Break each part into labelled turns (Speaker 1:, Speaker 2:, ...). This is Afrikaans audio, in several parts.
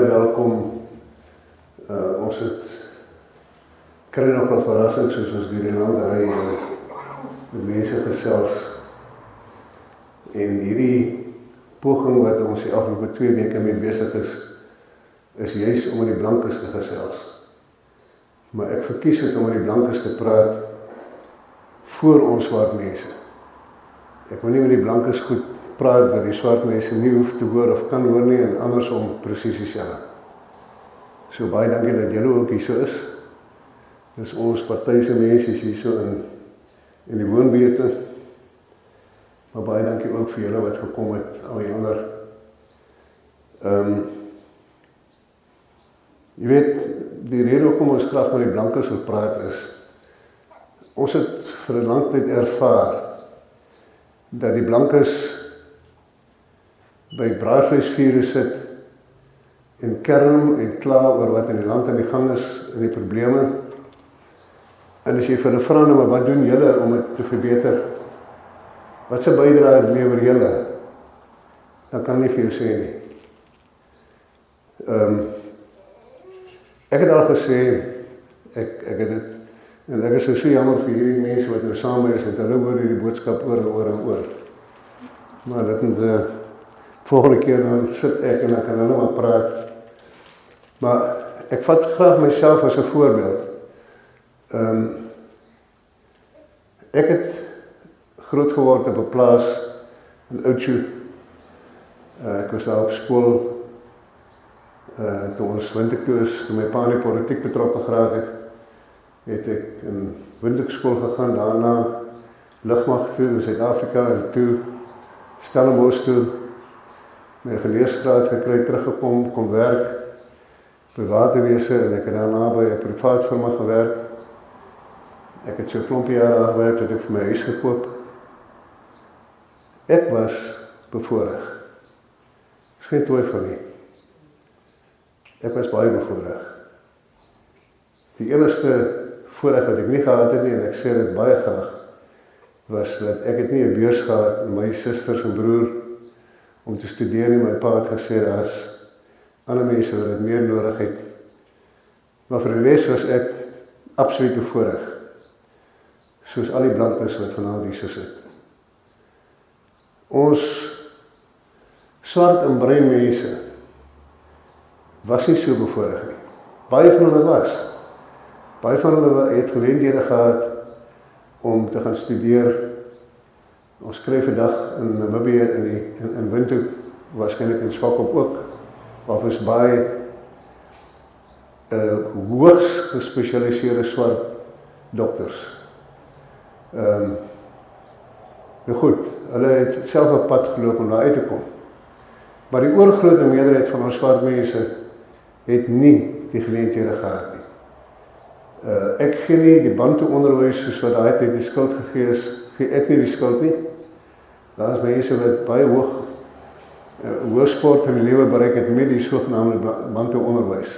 Speaker 1: baie welkom. Ons het kry nog 'n verrassing soos ons deur die land ry en met mense gesels. En hierdie poging wat ons die afgelope 2 weke mee besig is juis om met die blankes te gesels. Maar ek verkies het om met die blankes te praat voor ons swart mense. Ek wil nie met die blankes goed praat wat die swart mense nie hoef te hoor of kan hoor nie en andersom presies dieselfde. So baie dankie dat julle ook hier so is. Dis ons partyse mense hier so in die woonbuurte. Maar baie dankie ook vir julle wat gekom het, al die ander. Jy weet, die rede hoekom ons graag met die blankes wil praat is, ons het vir 'n lang tyd ervaar dat die blankes by braaivleisvure sit en kerm en kla oor wat in die land aan die gang is en die probleme. En as jy vir hulle vra nou, maar wat doen julle om dit te verbeter? Wat se bydrae lewer julle? Dan kan nie vir jou sê nie. Ek het al gesê, ek het dit, en ek is so jammer vir hierdie mense wat nou saam is, want hulle hoor hierdie boodskap oor en oor en oor. Maar dit moet volgende keer dan sit ek en dan kan hulle maar praat. Maar ek vat graag myself as 'n voorbeeld. Ek het groot geword op 'n plaas in Oudtshoorn. Ek was daar op skool. Toe ons Windhoek, toe my pa in die politiek betrokke geraak het ek in Windhoek skool gegaan, daarna lugmag toe in Suid-Afrika en toe Stellenbosch toe, my geleesgraad gekry, teruggekom, kom werk by waterwese en ek het daarna by 'n privaat firma gewerk. Ek het so 'n klompie jare daar gewerk, het ek vir my huis gekoop. Ek was bevoorreg. Is geen twyfel nie. Ek was baie bevoorreg. Die enigste voorreg wat ek nie gehad het nie, en ek sê dit baie graag, was dat ek het nie 'n beurs gehad en my susters en broer om te studeer nie. My pa het gesê, daar's ander mense wat dit meer nodig het. Maar vir die res was ek absoluut bevoorreg. Soos al die blankes wat vanaand hier so sit. Ons swart en bruin mense was nie so bevoorreg nie. Baie van hulle was. Baie van hulle het geleenthede gehad om te gaan studeer. Ons skryf vandag in Namibië in Windhoek, waarskynlik in Swakop ook, waar ons baie hoogs gespesialiseerde swart dokters. Nou goed, hulle het self 'n pad geloop om daar uit te kom. Maar die oorgrote meerderheid van ons swart mense het nie die geleenthede gehad nie. Ek gee nie die Bantu onderwys soos wat daai tyd die skuld gegee is, gee ek nie die skuld nie. Daar is mense wat baie hoërsport in die lewe bereik het met die sogenaamde Bantu onderwys.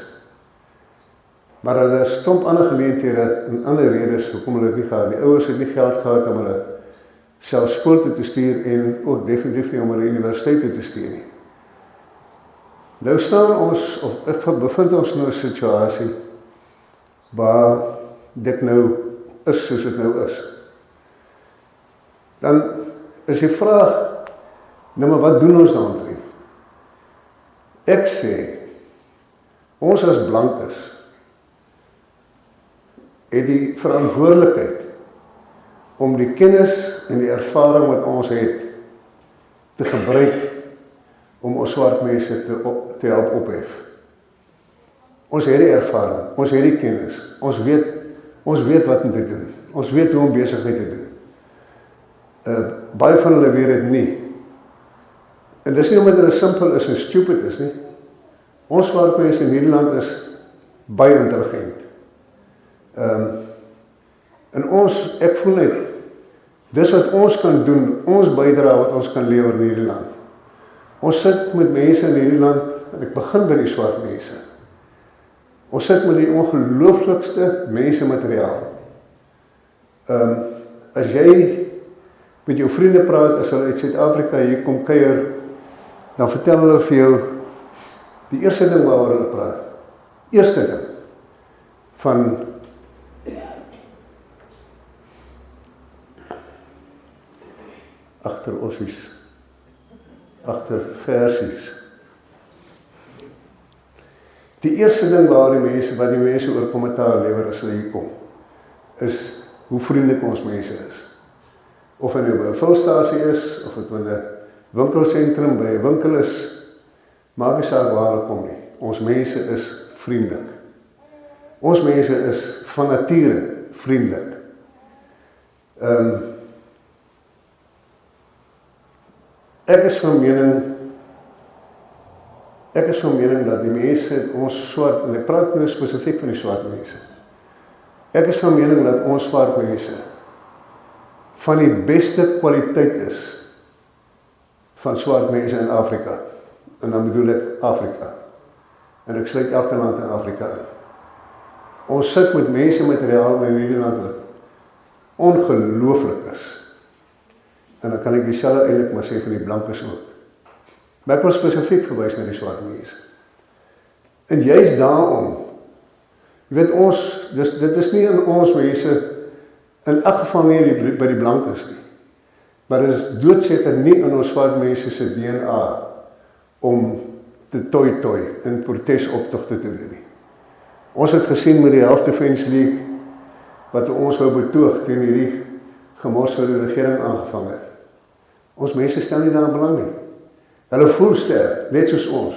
Speaker 1: Maar hulle is stomp ander geleenthede en ander redes hoekom hulle dit nie gehad nie. Ouers het nie geld gehad om hulle self skool toe te stuur en ook definitief nie om hulle universiteit toe te stuur nie. Nou staan ons, of bevind ons nou 'n situasie waar dit nou is soos dit nou is. Dan is die vraag, nou maar wat doen ons dan? Ek sê, ons as blankes het die verantwoordelikheid om die kennis en die ervaring wat ons het te gebruik om ons swart mense te help ophef. Ons het die ervaring, ons het die kennis, ons weet wat om te doen, ons weet hoe om besigheid te doen. Baie van hulle weet dit nie. En dis nie omdat hulle simpel is en stupid is nie. Ons swart mense in Nederland is baie intelligent. En ek voel net, dis wat ons kan doen, ons bydra wat ons kan lewer in hierdie land. Ons sit met mense in hierdie land, en ek begin by die swart mense. Ons sit met die ongelooflikste mensemateriaal. As jy met jou vriende praat, as hulle uit Suid-Afrika hier kom kuier, dan vertel hulle vir jou Die eerste ding waaroor hulle praat, eerste ding van agter ossies, agter versies. Die eerste ding wat die mense oor kommentaar lewer as hulle hier kom, is hoe vriendelik ons mense is. Of dit nou by 'n vulstasie is, of dit by 'n winkelsentrum, by 'n winkel is, maak nie saak waar hulle kom nie. Ons mense is vriendelik. Ons mense is van nature vriendelik. Ek is van mening dat die mense, ons swart, en ek praat nou spesifiek van die swart mense. Ek is van mening dat ons swart mense van die beste kwaliteit is van swart mense in Afrika. En dan bedoel ek Afrika. En ek sluit elke land in Afrika in. Ons sit met mense materiaal in hierdie land wat ongelooflik is. En dan kan ek dieselfde eintlik maar sê van die blankes ook. Maar ek wil spesifiek verwys na die swart mense. En juist daarom, jy weet ons, dit is nie in ons mense, in elk geval nie by die blankes nie. Maar dit is doodseker nie in ons swart mense se DNA om te toi in protesoptogte te doen nie. Ons het gesien met die Health Defence League wat ons wou betoog teen hierdie gemors wat die regering aangevang het. Ons mense stel nie daaraan belang nie. Hulle voel sterk, net soos ons.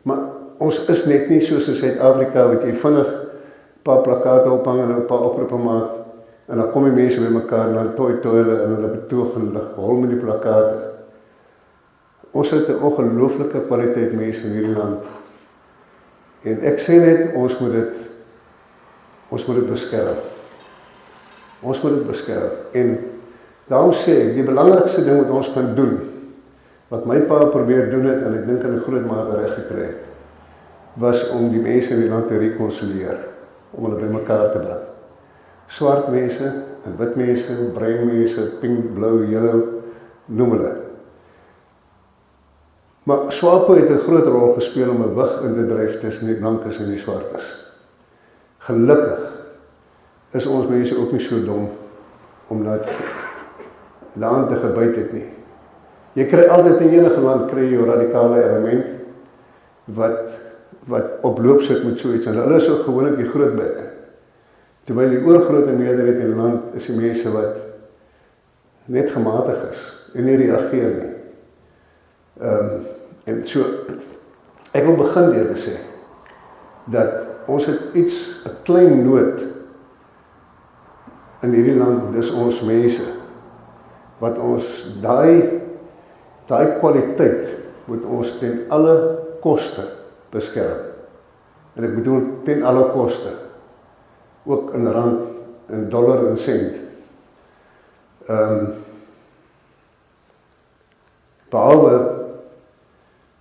Speaker 1: Maar ons is net nie soos in Suid-Afrika wat jy vinnig 'n paar plakate ophang en 'n paar oproepe maak en dan kom die mense by mekaar en dan toi hulle en hulle betoog en hulle hol met die plakate. Ons het 'n ongelooflike kwaliteit mense in hierdie land. En ek sê net, ons moet dit beskerm. Ons moet dit beskerm. En daarom sê ek, die belangrikste ding wat ons kan doen, wat my pa probeer doen het, en ek dink in 'n groot mate reg gekry het, was om die mense in die land te rekonsilieer, om hulle by mekaar te bring. Swart mense, en wit mense, bruin mense, pink, blou, yellow, noem hulle. Maar SWAPO het 'n groot rol gespeel om 'n wig in te dryf tussen die blankes en die swartes. Gelukkig is ons mense ook nie so dom om daaraan te gebyt het nie. Jy kry altyd in enige land kry jy 'n radikale element wat op loop sit met so iets, en hulle is ook gewoonlik die groot bekke. Terwyl die oorgrote meerderheid in die land is die mense wat net gematig is en nie reageer nie. En so, ek wil begin deur te sê, dat ons het 'n klein nood in hierdie land, dis ons mense, wat ons daai kwaliteit moet ons ten alle koste beskerm. En ek bedoel ten alle koste, ook in rand, in dollar en sent. Behalwe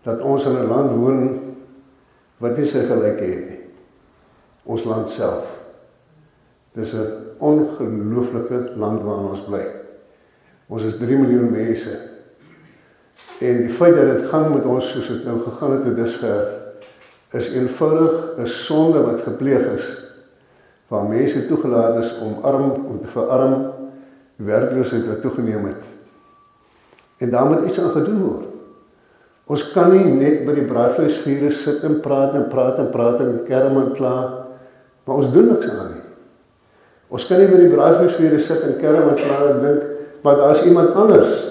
Speaker 1: dat ons in 'n land woon wat nie sy gelyke het nie. Ons land self. Dis 'n ongelooflike land waarin ons bly. Ons is 3 miljoen mense. En die feit dat dit gaan met ons soos dit nou gegaan het tot dusver, is eenvoudig 'n sonde wat gepleeg is, waar mense toegelaat is om te verarm, werkloosheid wat toegeneem het. En daar moet iets aan gedoen word. Ons kan nie net by die braaivleisvuur sit en praat en kerm en kla, maar ons doen niks aan nie. Ons kan nie by die braaivleisvuur sit en kerm en kla en dink, maar daar is iemand anders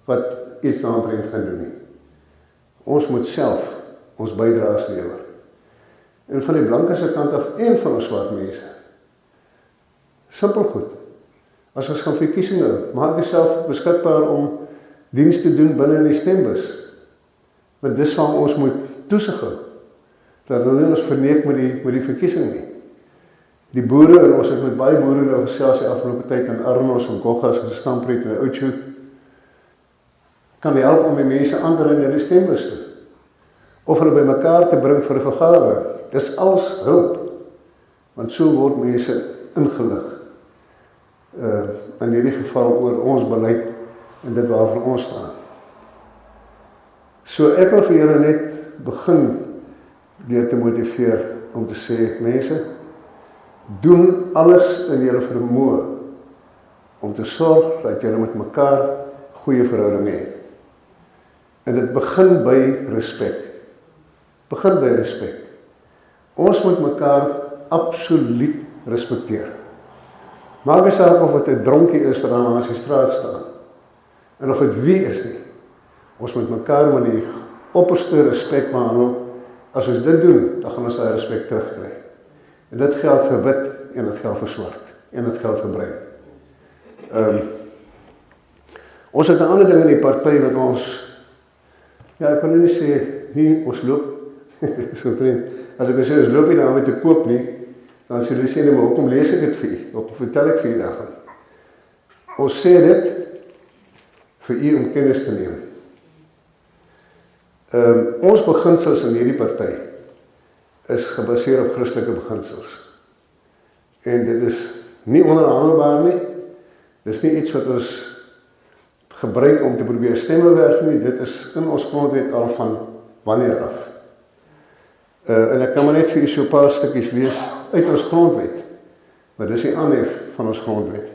Speaker 1: wat iets daaromtrent gaan doen nie. Ons moet self ons bydraes lewer. En van die blanke se kant af en van ons swart mense. Simpel goed. As ons gaan verkiesing maak jouself beskikbaar om diens te doen binne in die stembus. Want dis waar ons moet toesig hou. Dat hulle ons verneek met die verkiesing nie. Die boere, en ons het met baie boere nou gesels die afgelope tyd in Arnos en Goggas en Stampriet en Oudtshoorn, kan help om die mense aan te ry na die stembus toe. Of hulle by mekaar te bring vir 'n vergadering. Dis alles hulp. Want so word mense ingelig. In hierdie geval oor ons beleid en dit waarvoor ons staan. So ek wil vir julle net begin deur te motiveer om te sê, mense, doen alles in julle vermoë om te sorg dat julle met mekaar goeie verhoudinge het. En dit begin by respek. Begin by respek. Ons moet mekaar absoluut respekteer. Maak nie saak of dit 'n dronkie is wat aan die straat staan, en of dit wie is nie. Ons moet mekaar met die opperste respek behandel. As ons dit doen, dan gaan ons daai respek terugkry. En dit geld vir wit, en dit geld vir swart, en dit geld vir bruin. Ons het 'n ander ding in die party wat ons, ja, ek wil nie sê, nie, ons loop, so vriend, as ek sê, ons loop nie daarmee te koop nie, dan sê hulle sê, nee, maar hoekom lees ek dit vir u? Hoekom vertel ek vir u daarvan? Ons sê dit vir u om kennis te neem. Ons beginsels in hierdie party is gebaseer op Christelike beginsels. En dit is nie onderhandelbaar nie. Dit is nie iets wat ons gebruik om te probeer stemme werf nie. Dit is in ons grondwet al van wanneer af. En ek kan maar net vir u so 'n paar stukkies lees uit ons grondwet. Maar dis die aanhef van ons grondwet.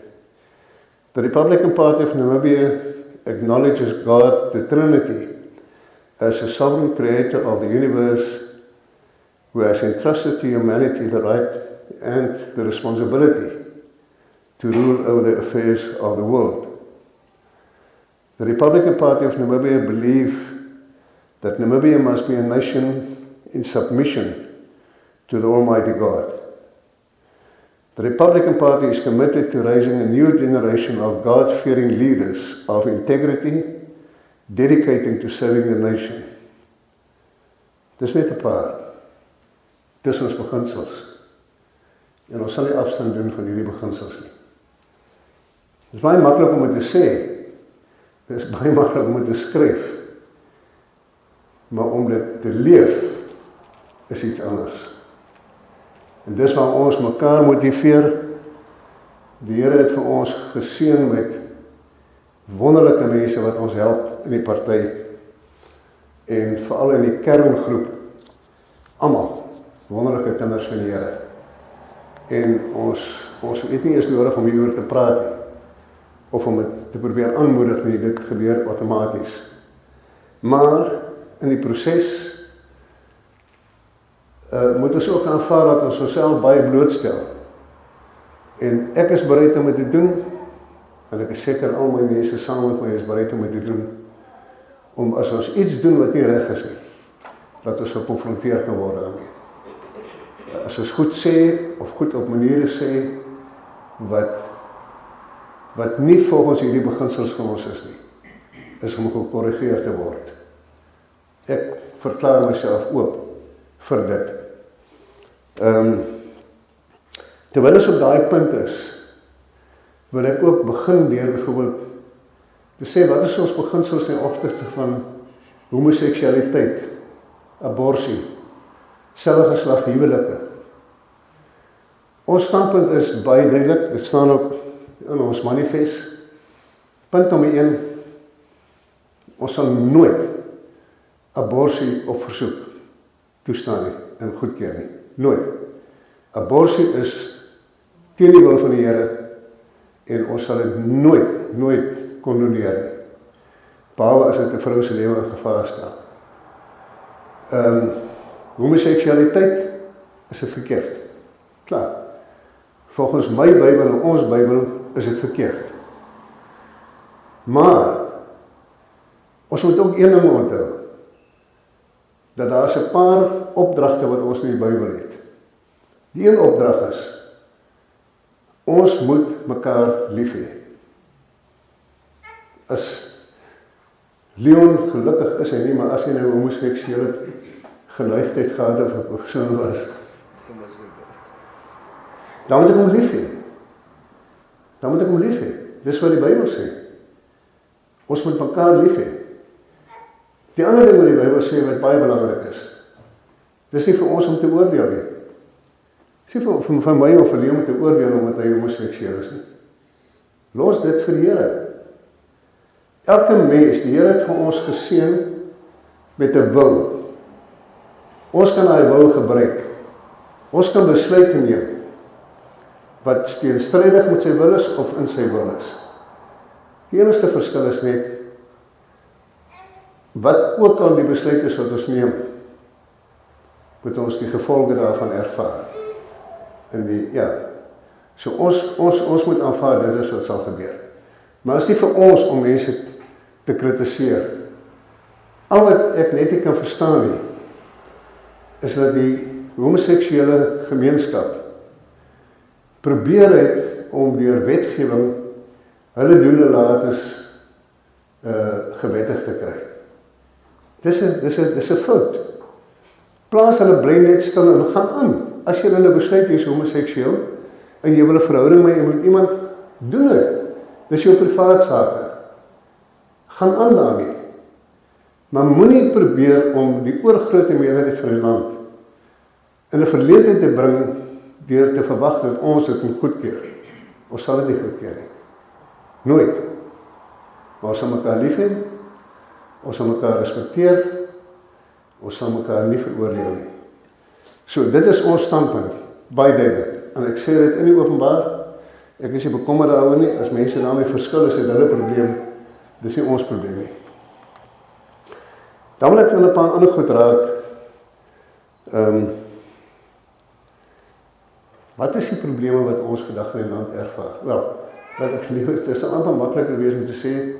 Speaker 1: The Republican Party of Namibia acknowledges God, the Trinity, as a sovereign creator of the universe who has entrusted to humanity the right and the responsibility to rule over the affairs of the world. The Republican Party of Namibia believe that Namibia must be a nation in submission to the Almighty God. The Republican Party is committed to raising a new generation of God-fearing leaders of integrity, dedicating to serving the nation. Dis net 'n paar. Dis ons beginsels. En ons sal nie afstand doen van hierdie beginsels nie. Dit is baie maklik om dit te sê. Dit is baie maklik om dit te skryf. Maar om dit te leef is iets anders. En dis waar ons mekaar motiveer. Die Here het vir ons geseën met wonderlike mense wat ons help in die party en veral in die kerngroep, almal wonderlike kinders van die Here. En ons het nie eens nodig om hieroor te praat nie, of om dit te probeer aanmoedig nie, dit gebeur outomaties. Maar in die proses moet ons ook aanvaar dat ons onsself baie blootstel. En ek is bereid om dit te doen, en ek is seker al my mense saam met my is bereid om dit te doen, om as ons iets doen wat nie reg is nie, dat ons gekonfronteer kan word daarmee. As ons goed sê, of goed op maniere sê, wat nie volgens hierdie beginsels van ons is nie, is om gekorrigeer te word. Ek verklaar myself oop vir dit. Terwyl ons op daai punt is, wil ek ook begin deur byvoorbeeld te sê, wat is ons beginsels ten opsigte van homoseksualiteit, abortus, selfgeslag huwelike. Ons standpunt is baie duidelik, dit staan ook in ons manifest. Punt nommer 1, ons sal nooit abortus op versoek toestaan nie en goedkeur nie. Nooit. Abortus is teen die wil van die Here en ons sal dit nooit kondoneer nie. Behalwe as dit 'n vrou se lewe in gevaar staan. Homoseksualiteit is dit verkeerd. Klaar. Volgens my Bybel en ons Bybel is dit verkeerd. Maar ons moet ook een ding onthou, dat daar is 'n paar opdragte wat ons in die Bybel het. Die een opdrag is, ons moet mekaar lief hê. As Leon gelukkig is hy nie, maar as hy nou homoseksuele geneigtheid gehad of 'n persoon was, dan moet ek hom lief hê. Dis wat die Bybel sê. Ons moet mekaar lief hê. Die ander ding wat die Bybel sê wat baie belangrik is, dis nie vir ons om te oordeel nie. Dis nie vir my of vir Leon om te oordeel omdat hy homoseksueel is nie. Los dit vir die Here. Elke mens, die Here het vir ons geseën met 'n wil Ons kan daai wil gebruik. Ons kan besluite neem wat teenstrydig met sy wil is of in sy wil is. Die enigste verskil is net wat ook al die besluit is wat ons neem, moet ons die gevolge daarvan ervaar. So ons moet aanvaar dit is wat sal gebeur. Maar is nie vir ons om mense te kritiseer. Al wat ek net nie kan verstaan nie, is dat die homoseksuele gemeenskap probeer het om deur wetgewing hulle doen en lates gewettig te kry. Dis 'n fout. Plaas hulle brein net stil en gaan aan. As jy hulle besluit jy is homoseksueel en jy wil 'n verhouding met iemand, doen dit. Dis jou privaat sake. Gaan aan daarmee. Maar moenie probeer om die oorgrote meerderheid van die land in 'n verleentheid te bring deur te verwag dat ons dit moet goedkeur. Ons sal dit nie goedkeur nie. Nooit. Maar ons sal mekaar lief hê, ons sal mekaar respekteer, ons sal mekaar nie veroordeel nie. So, dit is ons standpunt, baie duidelik. En ek sê dit in die openbaar, ek is nie bekommerd daaroor nie, as mense daarmee verskil, is dit hulle probleem, dis nie ons probleem nie. Dan wil ek in 'n paar ander goed raak. Wat is die probleme wat ons vandag in die land ervaar? Wel, wat ek liewer, dit is amper makliker wees om te sê,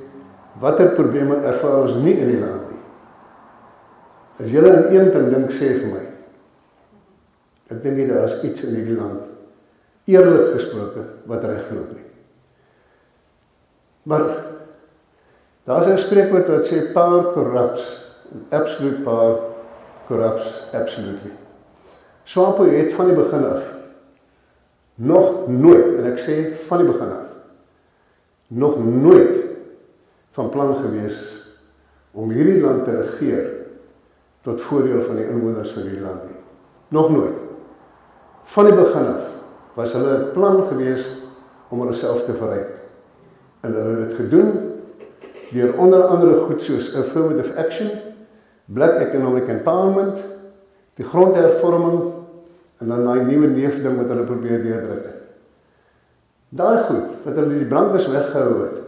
Speaker 1: watter probleme ervaar ons nie in die land nie. As julle aan een ding dink, sê vir my, ek dink nie, daar is iets in hierdie land, eerlik gesproke, wat regloop nie. Maar, daar is 'n spreekwoord wat sê, power corrupts, absolute power corrupts absolutely. SWAPO het van die begin af, nog nooit, en ek sê van die begin af, nog nooit van plan gewees om hierdie land te regeer tot voordeel van die inwoners van hierdie land nie. Nog nooit. Van die begin af was hulle plan gewees om hulle self te verryk. En hulle het dit gedoen deur onder andere goed soos affirmative action, black economic empowerment, die grondhervorming en dan daai nuwe neefding wat hulle probeer deurdruk het. Daai goed wat hulle die blankes weggehou het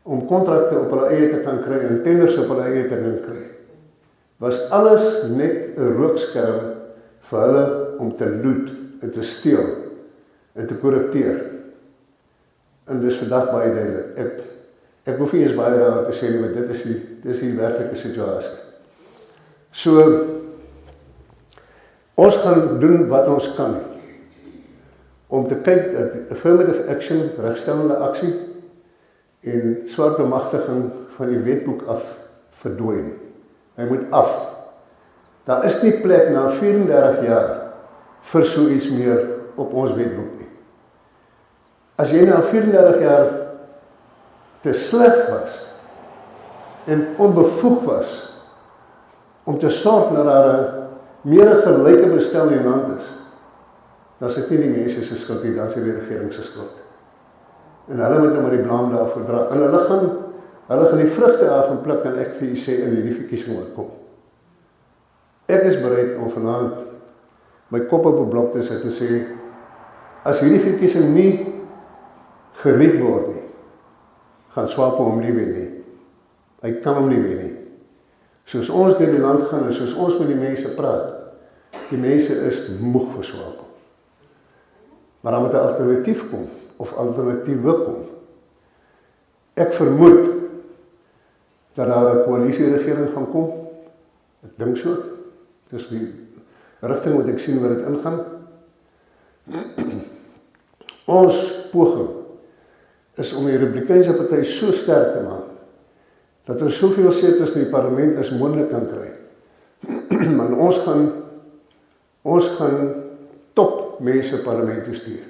Speaker 1: om kontrakte op hulle eie te kan kry en tenders op hulle eie te kan kry, was alles net 'n rookskerm vir hulle om te loot en te steel en te korrupteer. En dis vandag baie duidelik. Ek hoef nie eens baie daaroor te sê nie, want dit is die werklike situasie. So, ons gaan doen wat ons kan om te kyk dat affirmative action, regstellende aksie en swart bemagtiging van die wetboek af verdwyn. Hy moet af. Daar is nie plek na 34 jaar vir so iets meer op ons wetboek nie. As jy na 34 jaar te sleg was en onbevoeg was om te sorg dat daar 'n meer gelyke bestel in die land is, dan is dit nie die mense se skuld nie, dan is dit die regering se skuld. En hulle moet nou maar die blame daarvoor dra. En hulle gaan die vrugte daarvan pluk en ek vir u sê in hierdie verkiesing wat kom. Ek is bereid om vanaand my kop op 'n blok te sit en sê, as hierdie verkiesing nie geriet word nie, gaan SWAPO hom nie wen nie. Hy kan hom nie wen nie. Soos ons deur die land gaan en soos ons met die mense praat, die mense is moeg vir SWAPO. Maar dan moet 'n alternatief kom, of alternatiewe kom. Ek vermoed dat daar 'n koalisieregering gaan kom. Ek dink so. Dis die rigting wat ek sien waar dit ingaan. Ons poging is om die Republikeinse party so sterk te maak, dat ons soveel setels in die parlement as moontlik kan kry. Maar ons gaan top mense parlement toe stuur.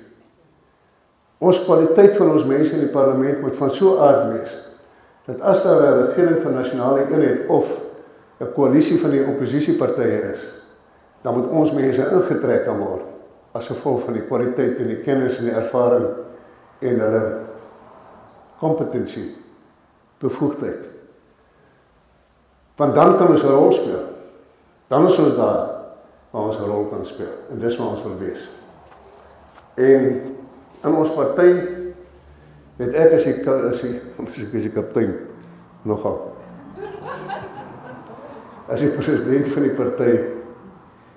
Speaker 1: Ons kwaliteit van ons mense in die parlement moet van so aard wees, dat as daar 'n regering van nasionale eenheid of 'n koalisie van die oppositiepartye is, dan moet ons mense ingetrek kan word, as gevolg van die kwaliteit en die kennis en die ervaring en hulle kompetensie, bevoegdheid. Want dan kan ons 'n rol speel. Dan is ons daar. waar ons 'n rol kan speel. En dis waar ons wil wees. En in ons party weet ek as die kaptein nogal. As die president van die party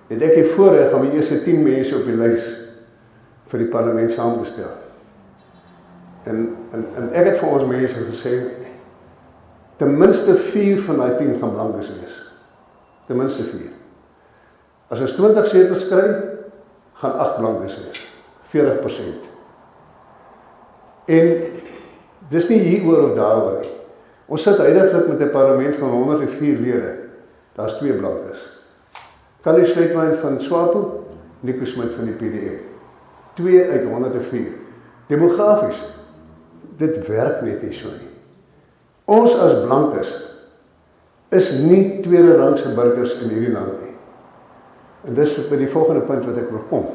Speaker 1: het ek die voorreg om die eerste 10 mense op die lys vir die parlement saam te stel. En ek het vir ons mense gesê, ten minste 4 van die 10 gaan blankes wees. Ten minste 4. As ons 20 zetels kry, gaan 8 blankes wees. 40%. En dis nie hieroor of daaroor nie. Ons sit uiteindelik met 'n parlement van 104 lede. Daar's 2 blankes. Kali Sluitwyn van SWAPO, Nico Smit van die PDM. 2 uit 104. Demografies, dit werk net nie so nie. Ons as blankes is nie tweede rangse burgers in hierdie land nie. En dis by die volgende punt wat ek wil kom.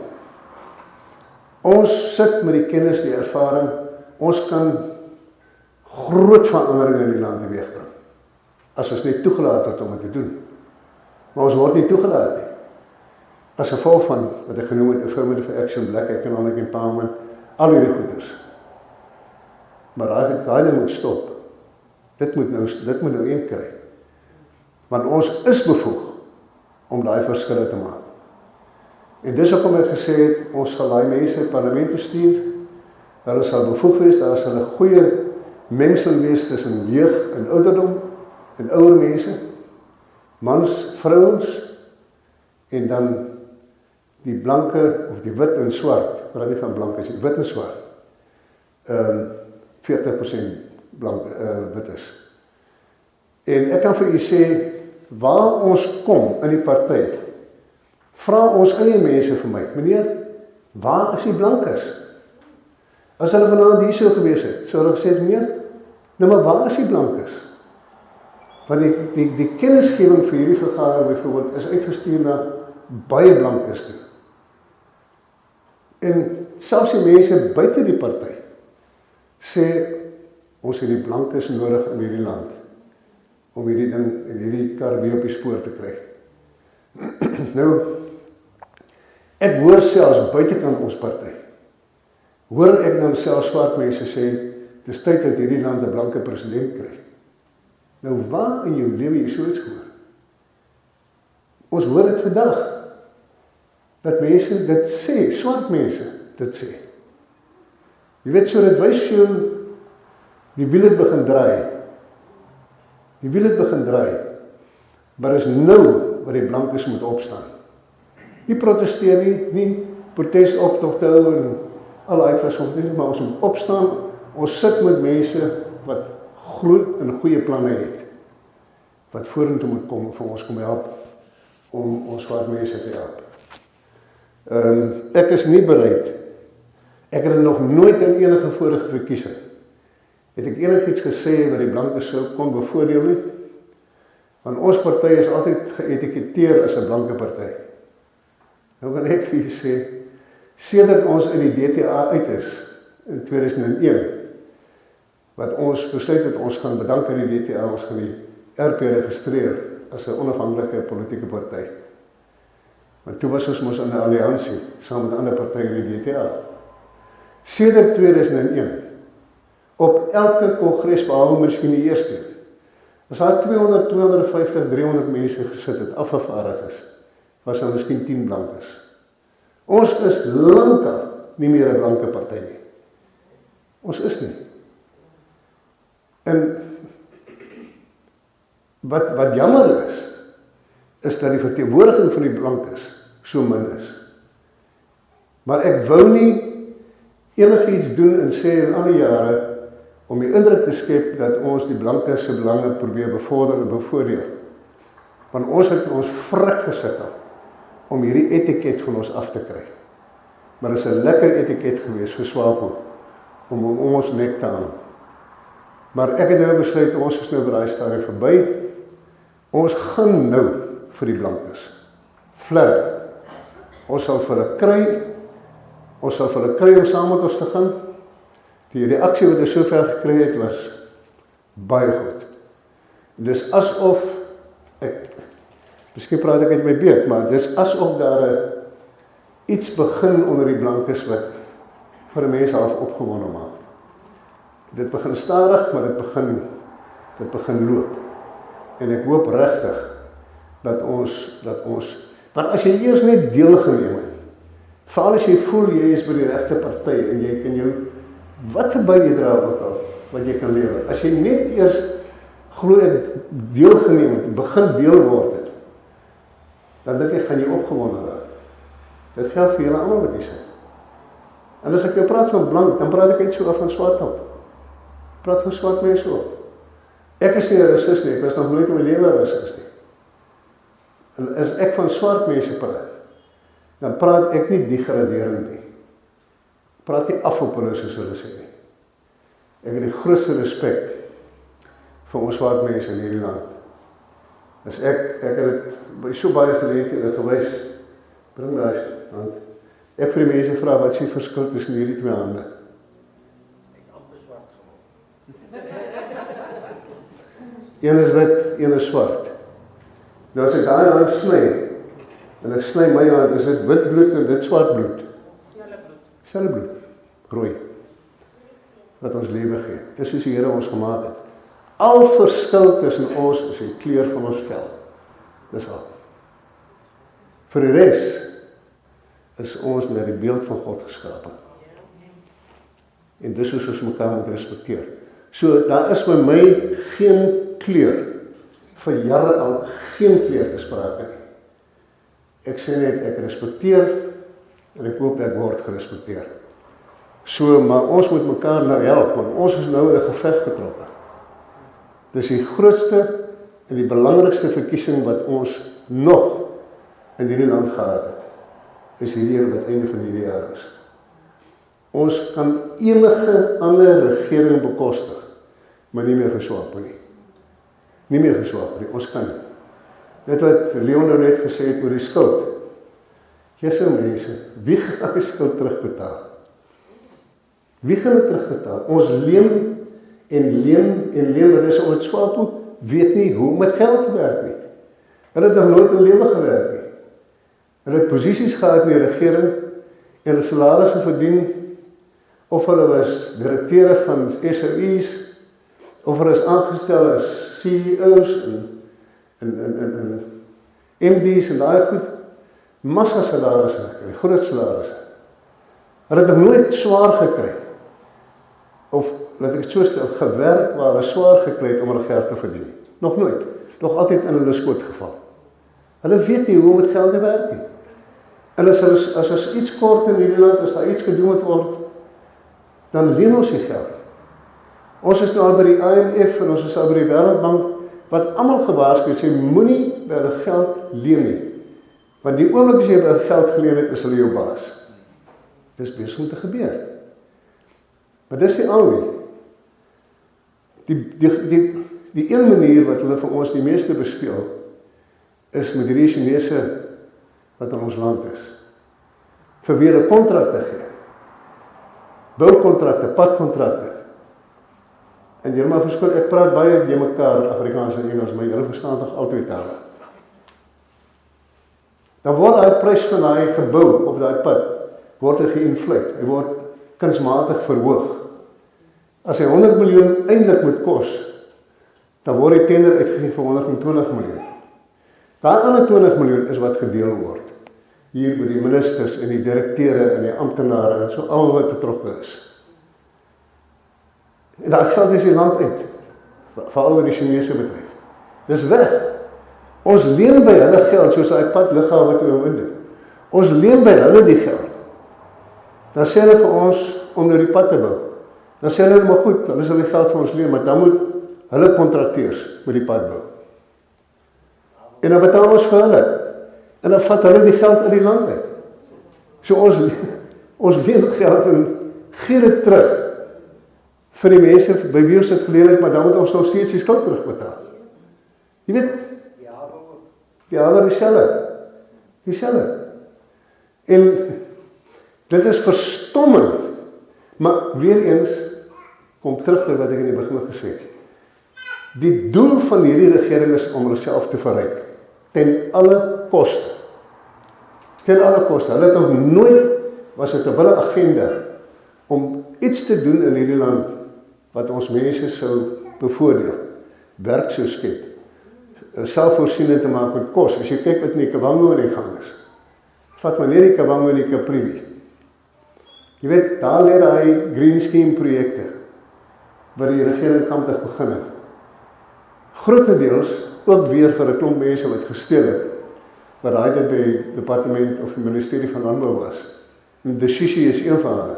Speaker 1: Ons sit met die kennis, die ervaring, ons kan groot verandering in die land teweegbring. As ons net toegelaat word om dit te doen. Maar ons word nie toegelaat nie. As gevolg van wat ek genoem het, affirmative action, black economic empowerment, al hierdie goeders. Maar daai moet stop. Dit moet nou een kry. Want ons is bevoeg om daai verskille te maak. En dis hoekom ek gesê het, ons sal daai mense in parlement bestuur. Hulle sal bevoeg wees, daar sal 'n goeie mengsel wees tussen jeug en ouderdom en ouer mense, mans, vrouens, en dan die blanke of die wit en swart, maar nie van blank is, wit en swart. 40% blank wit is. En ek kan vir u sê, waar ons kom in die party, vra ons eie mense vir my, meneer, waar is die blankes? As hulle vanaand hier so gewees het, sou hulle gesê het, meneer, nou maar waar is die blankes? Want die kennisgewing vir hierdie vergadering byvoorbeeld is uitgestuur na baie blankes toe. En selfs die mense buite die party sê, ons het die blankes nodig in hierdie land, om hierdie ding en hierdie kar weer op die spoor te kry. Nou, ek hoor selfs buitekant ons party, hoor ek dan selfs swart mense sê, dis tyd dat hierdie land 'n blanke president kry. Nou, waar in jou lewe jy so iets hoor? Ons hoor dit vandag, dat mense dit sê, swart mense dit sê. Jy weet so, dit wys jou, die wiel het begin draai. Die wiel het begin draai, maar is nou wat die blankes moet opstaan. Nie protesteer nie protesoptogte hou en al daai klasoptogte, maar ons moet opstaan, ons sit met mense wat groot en goeie planne het, wat vorentoe moet kom vir ons kom help, om ons swart mense te help. Ek is nie bereid, ek het nog nooit in enige vorige verkiesing, het ek enigiets gesê wat die blankes sou kon bevoordeel nie, want ons party is altyd geëtiketeer as 'n blanke party. Nou kan ek vir julle sê, sedert ons in die DTA uit is, in 2001, wat ons besluit het, ons gaan bedank aan die DTA, ons gaan die RP registreer as 'n onafhanklike politieke party. Want toe was ons mos in 'n alliansie, saam met ander partye in die DTA. Sedert 2001, op elke kongres, behalwe miskien die eerste, as daar 200, 250, 300 mense gesit het, afgevaardig is, was daar miskien 10 blankes. Ons is lankal nie meer 'n blanke party nie. Ons is nie. En wat jammer is dat die verteenwoordiging van die blankes so min is. Maar ek wou nie enigiets doen en sê in ander jare om die indruk te skep dat ons die blankes se belange probeer bevorder en bevoordeel. Want ons het ons vrik gesit om hierdie etiket van ons af te kry. Maar dit is 'n lekker etiket gewees vir SWAPO om ons nek te hang. Maar ek het nou besluit, ons is nou by daai stadium verby. Ons gaan nou vir die blankes. Flat. Ons sal vir hulle kry om saam met ons te gaan. Die reaksie wat ons sover gekry het was baie goed. Dis asof Miskien praat ek uit my beurt, maar dis asof daar iets begin onder die blankes wat vir 'n mens half opgewonde maak. Dit begin stadig, maar dit begin loop. En ek hoop regtig dat ons, want as jy eers net deelgeneem het, veral as jy voel jy is by die regte party en jy kan jou, wat 'n bydra ook al, wat jy kan lewer. As jy net eers glo ek deelgeneem het, begin deel word het, dan dink ek gaan jy opgewonde raak. Dit geld vir julle almal wat jy sê. En as ek nou praat van blank, dan praat ek net so af van swart op. Praat van swart mense op. Ek is nie 'n rasis nie, ek was nog nooit in my lewe 'n rasis nie. En as ek van swart mense praat, dan praat ek nie degraderend nie. Praat nie af op hulle soos hulle sê nie. Ek het die grootste respek vir ons swart mense in hierdie land. As ek het dit by so baie geleenthede gewys, bring daai hand. Ek vir die mense vra wat is die verskil tussen hierdie twee hande?
Speaker 2: Ek amper swart gemaak.
Speaker 1: Een is wit, een is swart. Nou as ek daai hand sny, en ek sny my hand, is dit wit bloed en dit swart bloed. Selfe bloed, rooi. Wat ons lewe gee. Dis soos die Here ons gemaak het. Al verskil tussen ons is die kleur van ons vel. Dis al. Vir die res is ons na die beeld van God geskape. En dis soos ons mekaar moet respekteer. So, daar is by my geen kleur, vir jare al geen kleur te sprake nie. Ek sê net, ek respekteer, en ek hoop ek word gerespekteer. So, maar ons moet mekaar nou help, want ons is nou in 'n geveg betrokke. Dis die grootste en die belangrikste verkiesing wat ons nog in hierdie land gehad het, is hierdie wat einde van hierdie jaar is. Ons kan enige ander regering bekostig, maar nie meer vir SWAPO nie. Nie meer vir SWAPO nie, ons kan nie. Net wat Leon nou net gesê het oor die skuld. Jyse mense, wie gaan die skuld terugbetaal? Wie gaan dit terugbetaal? Ons leen en leen, maar dis omdat SWAPO weet nie hoe om met geld te werk nie. Hulle het nog nooit in lewe gewerk nie. Hulle het posisies gehad in die regering en hulle salarisse verdien, of hulle was direkteure van SOE's, of hulle is aangestel as CEO's en MD's en daai goed, massa salarisse gekry, groot salarisse. Hulle het nog nooit swaar gekry, of laat ek het so stel, gewerk waar hulle swaar gekry het om hulle geld te verdien. Nog nooit, nog altyd in hulle skoot geval. Hulle weet nie hoe om met geld te werk nie. En as ons iets kort in hierdie land, as daar iets gedoen moet word, dan leen ons die geld. Ons is nou al by die IMF en ons is al by die Wêreldbank, wat almal gewaarsku het, sê moenie by hulle geld leen nie. Want die oomblik as jy by hulle geld geleen het, is hulle jou baas. Dis besig om te gebeur. Maar dis nie al nie. Die een manier wat hulle vir ons die meeste besteel, is met hierdie Chinese wat in ons land is. Vir wie hulle kontrakte gee. Boukontrakte, padkontrakte. En jy maar verskil, ek praat baie jy mekaar Afrikaans en Engels, maar julle verstaan tog altyd tale. Dan word daai prys van daai gebou of daai pad word geïnflate. Hy word kunsmatig verhoog. As hy 100 miljoen eintlik moet kos, dan word die tender uitgegee vir 120 miljoen. Daai ander 20 miljoen is wat gedeel word. Hier by die ministers en die direkteure en die amptenare en so al wat betrokke is. En daai geld is die land uit, veral oor die Chinese bedryf. Dis weg. Ons leen by hulle geld, soos daai pad lughawe toe in Windhoek. Ons leen by hulle die geld. Dan sê hulle vir ons om nou die pad te bou. Dan sê hulle maar goed, hulle sal die geld vir ons leen, maar dan moet hulle kontrakteurs met die pad bou. En dan betaal ons vir hulle. En dan vat hulle die geld uit die land uit. So ons leen geld en gee dit terug vir die mense by wie ons dit geleen het, maar dan moet ons nog steeds die skuld terugbetaal. Jy weet, ja, maar dieselfde. En dit is verstommend, maar weer eens kom terug by wat ek in die begin gesê het. Die doel van hierdie regering is om homself te verryk. ten alle koste. Ten alle koste. Hulle het nog nooit, was dit op hulle agenda, om iets te doen in hierdie land, wat ons mense sou bevoordeel, werk sou skep, selfvoorsienend te maak met kos. As jy kyk wat in die Kavango in die gang is, vat maar net die Kavango en die Caprivi. Jy weet, daar lê daai Green Scheme projekte, wat die regering kampig begin het. Grotendeels, ook weer vir 'n klomp mense wat gesteel het, wat daai tyd by die departement of die ministerie van Landbou was. En Deshishi is een van hulle.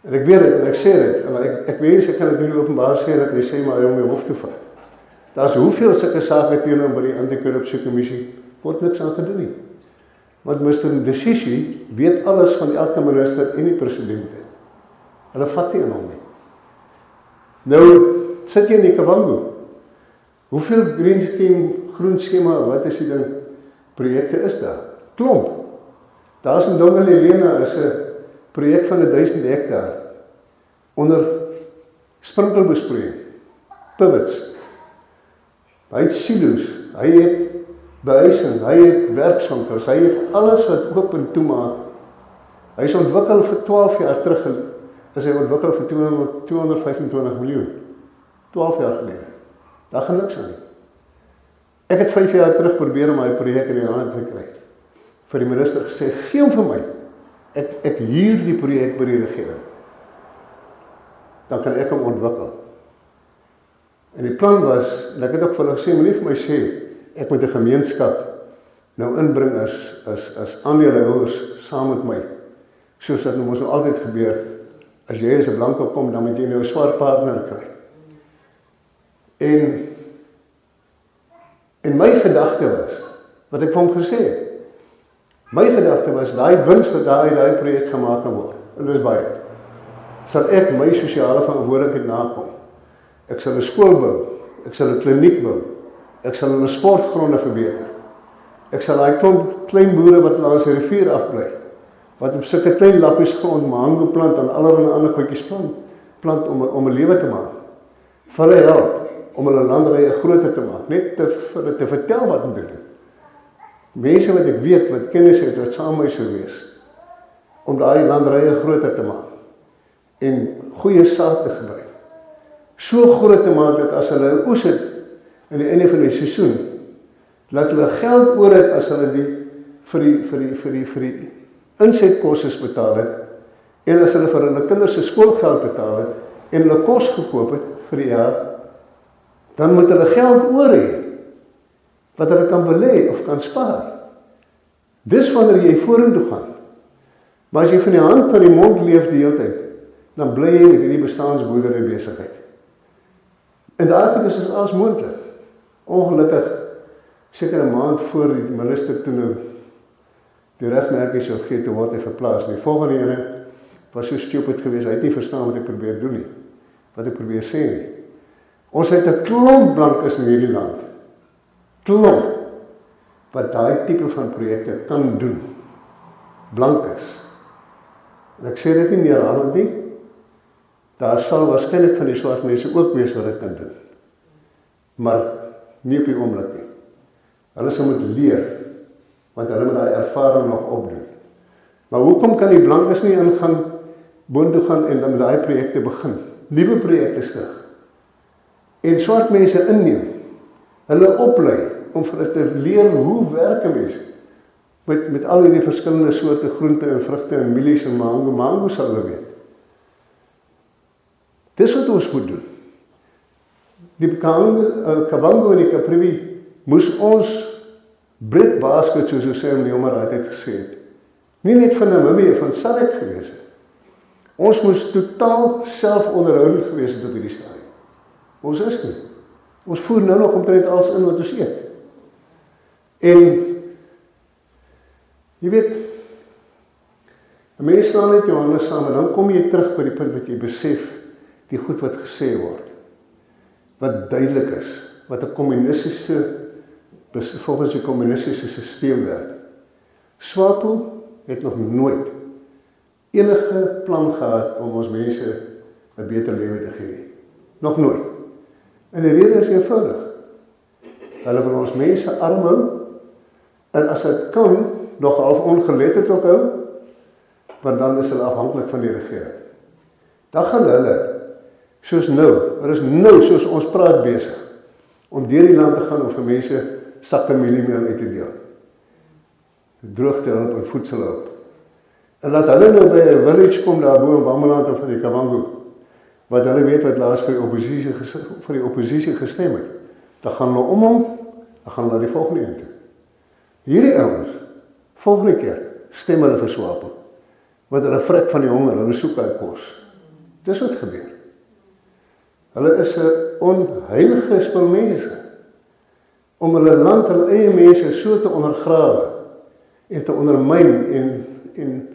Speaker 1: En ek weet dit, en ek sê dit, en ek wens ek kan dit nie openbaar sê, dat jy sê maar hy om my hof te vat. Daar's hoeveel sulke sake teen hom by die anti-korrupsie-kommissie, word niks aan gedoen nie. Want Mr. Deshishi weet alles van elke minister en die president. Hulle vat nie aan hom nie. Nou, sit jy in die Kavango. Hoeveel groen skema, wat is die ding, projekte is daar? Klomp. Daar's in Dongelelena is 'n projek van 1000 hektaar onder sprinkelbesproeiing, pivots. Hy het silo's, hy het behuising, hy het werkswinkels, hy het alles wat oop en toe maak. Hy is ontwikkel vir 12 jaar terug, is hy ontwikkel vir 225 miljoen. 12 jaar gelede. Daar gaan niks aan nie. Ek het 5 jaar terug probeer om my projek in die hande te kry. Vir die minister gesê, gee hom vir my. Ek huur die projek by die regering. Dan kan ek hom ontwikkel. En die plan was, en ek het ook vir hulle gesê, moenie vir my sê, ek moet 'n gemeenskap nou inbring as aandeelhouers saam met my. Soos dat ons nou altyd gebeur, as jy as 'n blanke kom, dan moet jy nou 'n swart partner kry. En my gedagte was, wat ek vir hom gesê het, my gedagte was, daai wins wat daai projek gemaak kan word, en dit is baie, sal ek my sosiale verantwoordelikheid nakom. Ek sal 'n skool bou, ek sal 'n kliniek bou, ek sal hulle sportgronde verbeter. Ek sal daai klomp klein boere wat langs die rivier afbly, wat op sulke klein lappies grond mango plant en allerlei ander goedjies plant om 'n lewe te maak. Vir hulle help om hulle landerye groter te maak, net vir hulle te vertel wat om te doen. Mense wat ek weet, wat kennis het, wat saam met my sou wees, om daai landerye groter te maak en goeie saad te gebruik. So groot te maak dat as hulle oes het aan die einde van die seisoen, dat hulle geld oor het as hulle vir die insetkostes betaal het, en as hulle vir hulle kinders se skoolgeld betaal het, en hulle kos gekoop het vir die jaar, dan moet hulle geld oor hê, wat hulle kan belê of kan spaar. Dis wanneer jy vorentoe gaan. Maar as jy van die hand tot die mond leef die hele tyd, dan bly jy met hierdie bestaansboerdery besigheid. En daarom is dit alles moontlik. Ongelukkig, seker 'n maand voor die minister toe nou die regmerkie sou gee, toe word hy verplaas. Die volgende ene was so stupid geweest, hy het nie verstaan wat ek probeer doen nie, wat ek probeer sê nie. Ons het 'n klomp blankes in hierdie land, klomp, wat daai tipe van projekte kan doen, blankes. En ek sê dit nie neerhalend nie, daar sal waarskynlik van die swart mense ook wees wat dit kan doen, maar nie op die oomblik nie. Hulle sal moet leer, want hulle moet daai ervaring nog opdoen. Maar hoekom kan die blankes nie ingaan, boontoe gaan en dan daai projekte begin, nuwe projekte stig, en swart mense inneem, hulle oplei, om vir hulle te leer hoe werk 'n mens, met al die verskillende soorte groente en vrugte en mielies en mango sal hulle weet. Dis wat ons moet doen. Die Kavango en die Caprivi moes ons breadbasket, soos ons sê in die Omar altyd gesê het, nie net van Namibië, van SADC gewees het. Ons moes totaal selfonderhoudend gewees het op hierdie stadium. Ons is nie. Ons voer nou nog omtrent alles in wat ons eet. En, jy weet, 'n mens staan net jou hande saam en dan kom jy terug by die punt wat jy besef, die goed wat gesê word, wat duidelik is, wat 'n kommunistiese, volgens die kommunistiese sisteem werk. SWAPO het nog nooit enige plan gehad om ons mense 'n beter lewe te gee. Nog nooit. En die rede is eenvoudig. Hulle wil ons mense arm hou En as dit kan, nog half ongeletterd ook hou, want dan is hulle afhanklik van die regering. Dan gaan hulle, soos nou, hulle is nou soos ons praat besig, om deur die land te gaan om vir mense sakke mieliemeel uit te deel. Droogtehulp en voedselhulp. En laat hulle nou by 'n village kom daarbo in Bammeland of in die Kavango, wat hulle weet wat laas vir die oppositie gestem het. Dan gaan hulle om hom, dan gaan hulle na die volgende een toe. Hierdie ouens, volgende keer, stem hulle vir Swapo, want hulle vrek van die honger, hulle soek uit kos. Dis wat gebeur. Hulle is 'n onheilige spul mense, om hulle land, hulle eie mense so te ondergrawe, en te ondermyn en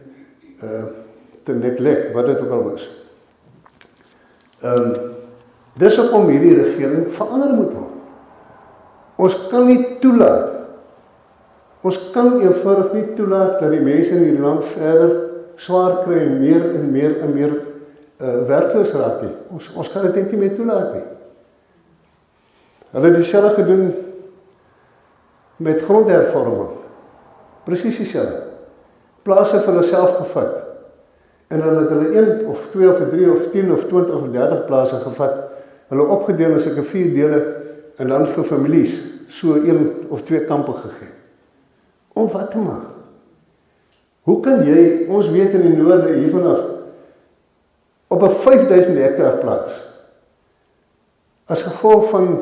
Speaker 1: te neglect, wat dit ook al was. Dis hoekom hierdie regering verander moet word. Ons kan nie toelaat, ons kan eenvoudig nie toelaat dat die mense in hierdie land verder swaar kry en meer werkloos raak nie. Ons kan dit nie meer toelaat nie. Hulle het dieselfde gedoen met grondhervorming. Presies dieselfde. Plase vir hulle self gevat. En dan het hulle 1 of 2 of 3 of 10 of 20 of 30 plase gevat. Hulle opgedeel in sulke 4 dele en dan vir families so 1 of 2 kampe gegee. Om wat te maak? Hoe kan jy, ons weet in die noorde hiervanaf, op 'n 5000 hektaar plaas, as gevolg van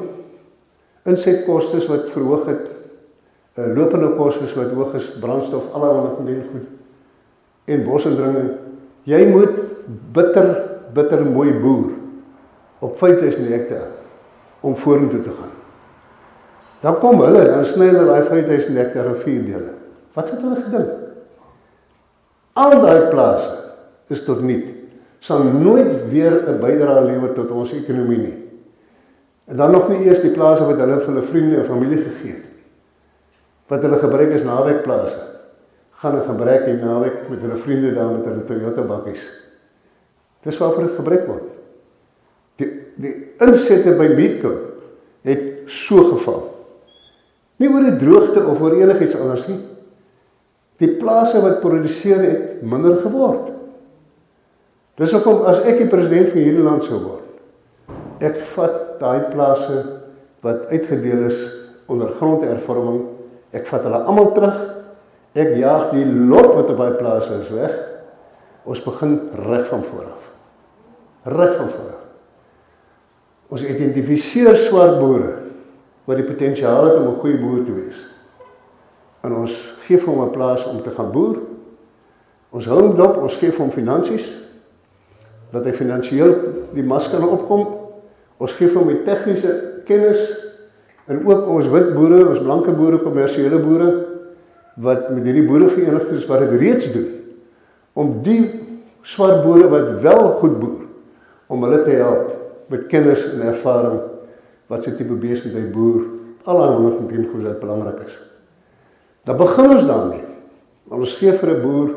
Speaker 1: insetkostes wat verhoog het, lopende kostes wat hoog is, brandstof, allerhande goed, en bosindringing, jy moet bitter mooi boer op 5000 hektaar om vorentoe te gaan. Dan kom hulle, dan sny hulle daai 5000 hektaar in 4 dele. Wat het hulle gedink? Al daai plase is tot niet, sal nooit weer 'n bydrae lewer tot ons ekonomie nie. En dan nog nie eers die plase wat hulle vir hulle vriende en familie gegee het. Wat hulle gebruik is naweekplase. Gaan hulle gebruik die naweek met hulle vriende daar met hulle Toyota bakkies. Dis waarvoor dit gebruik word. Die insette by Meatco het so geval. Nie oor die droogte of oor enigiets anders nie. Die plase wat produseer het minder geword. Dis hoekom as ek die president van hierdie land sou word, ek vat daai plase wat uitgedeel is onder grondhervorming, ek vat hulle almal terug, ek jaag die lot wat op daai plase is weg, ons begin reg van vooraf. Reg van vooraf. Ons identifiseer swart boere, wat die potensiaal het om 'n goeie boer te wees. En ons geef hom 'n plaas om te gaan boer, ons hou hom dop, ons geef hom finansies, dat hy finansiëel die mas kan opkom, ons geef hom die tegniese kennis, en ook ons wit boere, ons blanke boere, kommersiële boere, wat met hierdie boereverenigings wat dit reeds doen, om die swart boere wat wel goed boer, om hulle te help met kennis en ervaring, wat sy tipe bees met hy boer, allerhande van die goed wat belangrik is. Dan begin ons daarmee, want ons gee vir 'n boer,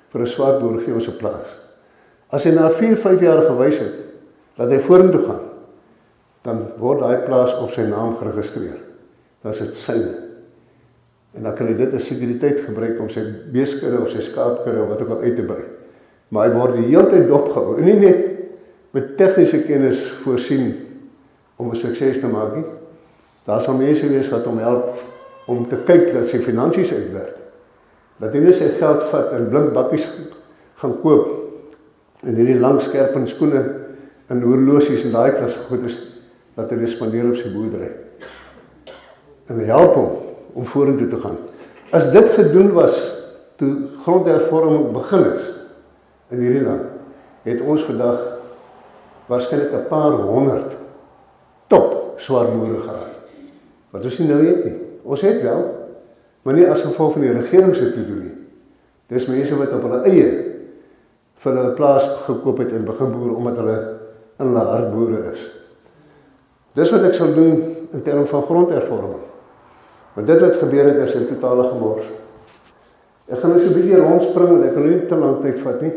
Speaker 1: vir 'n swart boer, gee ons 'n plaas. As hy na 4-5 jaar gewys het, dat hy vorentoe gaan, dan word daai plaas op sy naam geregistreer. Dan is dit syne. En dan kan hy dit as sekuriteit gebruik om sy beeskudde of sy skaapkudde of wat ook al uit te brei. Maar hy word die hele tyd dopgehou. En nie net met tegniese kennis voorsien om 'n sukses te maak nie. Daar sal mense wees wat hom help om te kyk dat sy finansies uitwerk. Dat hy nie sy geld vat en blink bakkies gaan koop en hierdie lang skerpende skoene en horlosies en daai klas goed is, dat hy dit spandeer op sy boerdery. En help hom om vorentoe te gaan. As dit gedoen was toe grondhervorming begin is in hierdie land, het ons vandag waarskynlik 'n paar honderd top swart boere gehad. Wat ons nie nou het nie. Ons het wel, maar nie as gevolg van die regering se te doen nie. Dis mense wat op hulle eie vir hulle plaas gekoop het en begin boer omdat hulle in hulle hart boere is. Dis wat ek sal doen in terme van grondhervorming. Want dit wat gebeur het is 'n totale gemors. Ek gaan nou so 'n bietjie rondspring want ek kan nie te lank tyd vat nie.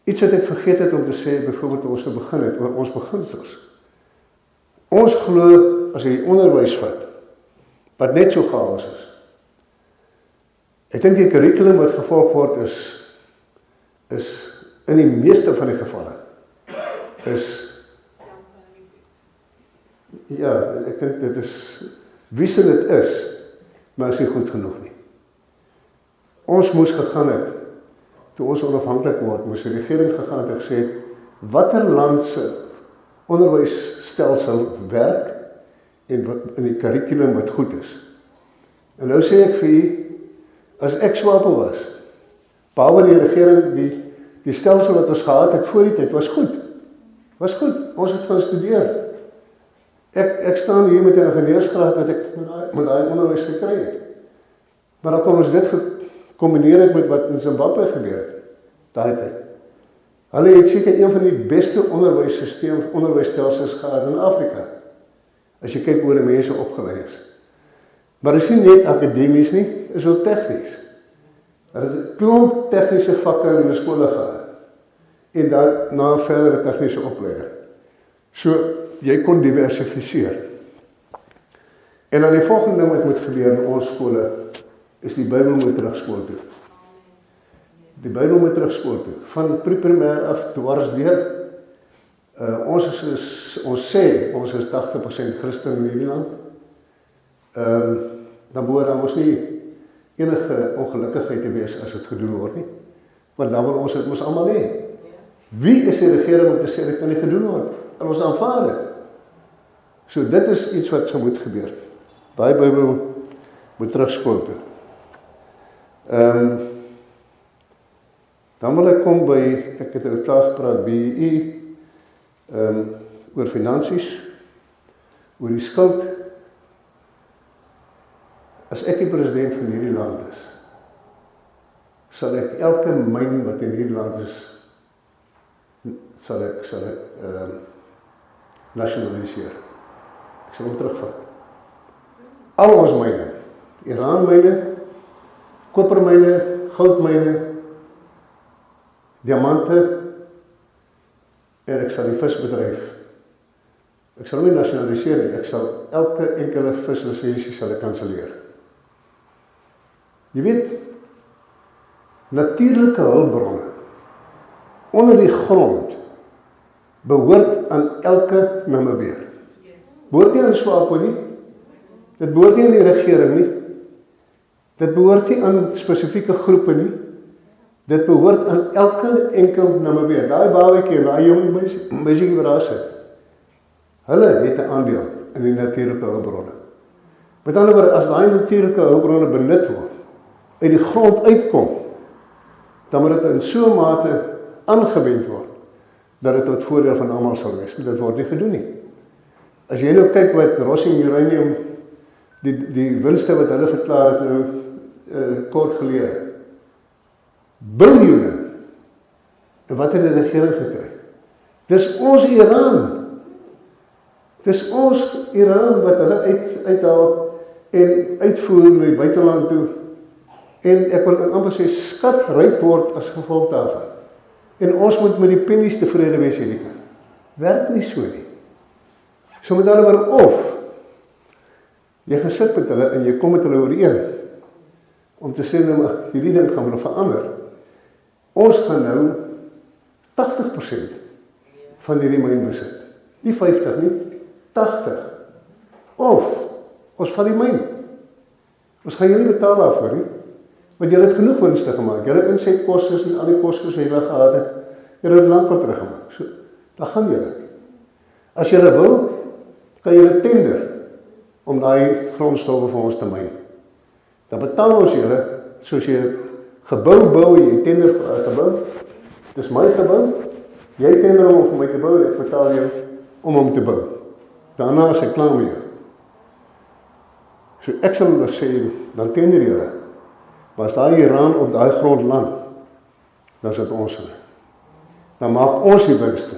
Speaker 1: Iets wat ek vergeet het om te sê, byvoorbeeld toe ons begin het oor ons beginsels. Ons glo, as jy die onderwys vat, wat net so chaos is. Ek dink die curriculum wat gevolg word is in die meeste van die gevalle, ja, ek dink dit is, wie se dit is, maar is nie goed genoeg nie. Ons moes gegaan het, toe ons onafhanklik word, moes die regering gegaan het en gesê, watter land se onderwysstelsel werk, en wat in die curriculum wat goed is. En nou sê ek vir u, as ek SWAPO was, behalwe die regering, die stelsel wat ons gehad het voor die tyd, was goed. Was goed, ons het gaan studeer. Ek staan hier met 'n ingenieursgraad wat ek met daai onderwys gekry het. Maar dan kon ons dit gecombineer het met wat in Zimbabwe gebeur het, daai tyd. Hulle het seker een van die beste onderwysstelsels gehad in Afrika, as jy kyk hoe die mense opgelei is. Maar dit is nie net akademies nie, is ook tegnies. Hulle het 'n klomp tegniese vakke in die skole gehad, en daarna verdere tegniese opleiding. So, jy kon diversifiseer. En dan die volgende ding wat moet gebeur in ons skole, is die Bybel moet terug skool toe. Die Bybel moet terug skool toe. Van pre-primêr af dwars deur. Ons sê, ons is 80% Christen in hierdie land. Dan behoort dan ons nie enige ongelukkigheid te wees as dit gedoen word nie. Want dan wil ons dit mos almal hê. Wie is die regering om te sê dit kan nie gedoen word? En ons aanvaar dit. So dit is iets wat so moet gebeur. Daai Bybel moet terug skool toe. Dan wil ek kom by, ek het nou klaar gepraat, BEE, oor finansies, oor die skuld. As ek die president van hierdie land is, sal ek elke myn wat in hierdie land is, sal ek nasionaliseer. Ek sal hom terugvat. Al ons myne, Iran-myne, kopermyne, goudmyne, diamante, en ek sal die visbedryf, ek sal hom nie nasionaliseer nie, ek sal elke enkele vislisensie sal ek kanselleer. Jy weet, natuurlike hulpbronne onder die grond behoort aan elke Namibier. Behoort nie aan SWAPO nie, dit behoort nie aan die regering nie, dit behoort nie aan spesifieke groepe nie, dit behoort aan elke enkel Namibier. Daai babatjie, daai jong meisie wat daar sit, hulle het 'n aandeel in die natuurlike hulpbronne. Met ander woorde, as daai natuurlike hulpbronne benut word, uit die grond uitkom, dan moet dit in so 'n mate aangewend word, dat dit tot voordeel van almal sal wees. Dit word nie gedoen nie. As jy nou kyk wat Rossing Uranium, die winste wat hulle verklaar het nou kort gelede, biljoene, en wat het die regering gekry? Dis ons Iran. Dis ons Iran wat hulle uithaal en uitvoer na die buiteland toe, en ek wil amper sê skatryk word as gevolg daarvan. En ons moet met die pennies tevrede wees hierdie kant. Werk nie so nie. So met ander woorde, of jy gaan sit met hulle en jy kom met hulle ooreen om te sê, nou, hierdie ding gaan verander. Ons gaan nou 80% van hierdie myn besit. Nie 50 nie, 80. Of ons van die myn. Ons gaan julle betaal daarvoor nie. Want julle het genoeg winste gemaak. Julle insetkostes en al die kostes wat julle gehad het, julle het lankal teruggemaak. So, dan gaan julle. As julle wil, kan julle tender om daai grondstowwe vir ons te myn. Dan betaal ons julle, soos jy gebou bou, jy tender vir 'n gebou. Dis my gebou. Jy tender om vir my te bou, ek betaal jou om hom te bou. Daarna is ek klaar met jou. So ek sal sê, dan tender julle. Maar as daai Iran op daai grond land, dan is dit ons. Dan maak ons die winste.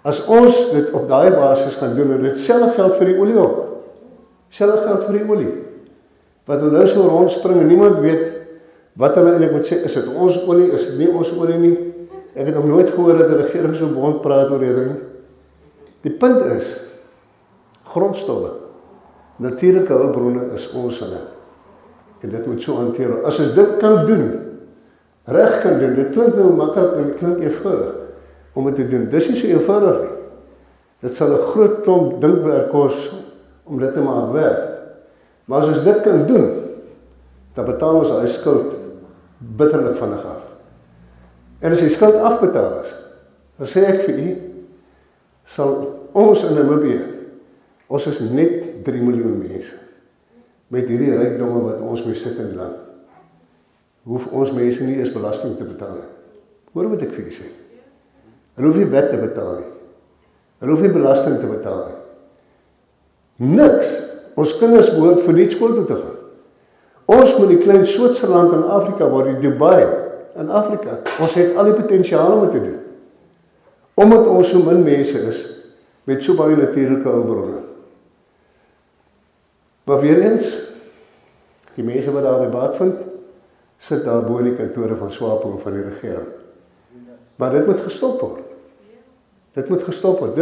Speaker 1: As ons dit op daai basis gaan doen, en dit selfs geld vir die olie ook. Selfs geld vir die olie. Wat hulle nou so rondspring en niemand weet wat hulle eintlik moet sê, is dit ons olie, is dit nie ons olie nie? Ek het nog nooit gehoor dat die regering so bond praat oor hierdie ding. Die punt is, grondstowwe. Natuurlike hulpbronne is ons sinne. En dit moet so hanteer. As ons dit kan doen, reg kan doen, dit klink nou maklik en dit klink eenvoudig om dit te doen. Dis nie so eenvoudig nie. Dit sal 'n groot klomp dinkwerk kos om dit te maak werk. Maar as ons dit kan doen, dan betaal ons daai skuld bitterlik vinnig af. En as die skuld afbetaal is, dan sê ek vir u, sal ons in Namibië, ons is net 3 miljoen mense, met hierdie rykdomme wat ons mee sit in die land, hoef ons mense nie eens belasting te betaal nie. Hoor wat ek vir u sê. Hulle hoef nie wet te betaal nie. Hulle hoef nie belasting te betaal nie. Niks. Ons kinders behoort vir nie skool toe te gaan. Ons moet die klein Switserland in Afrika, waar die Dubai in Afrika, ons het al die potensiaal om dit te doen. Omdat ons so min mense is, met so baie natuurlike hulpbronne. Maar weer eens, die mense wat daar debat vind, sit daar bo in die kantore van SWAPO van die regering. Maar dit moet gestop word. Dit moet gestop word.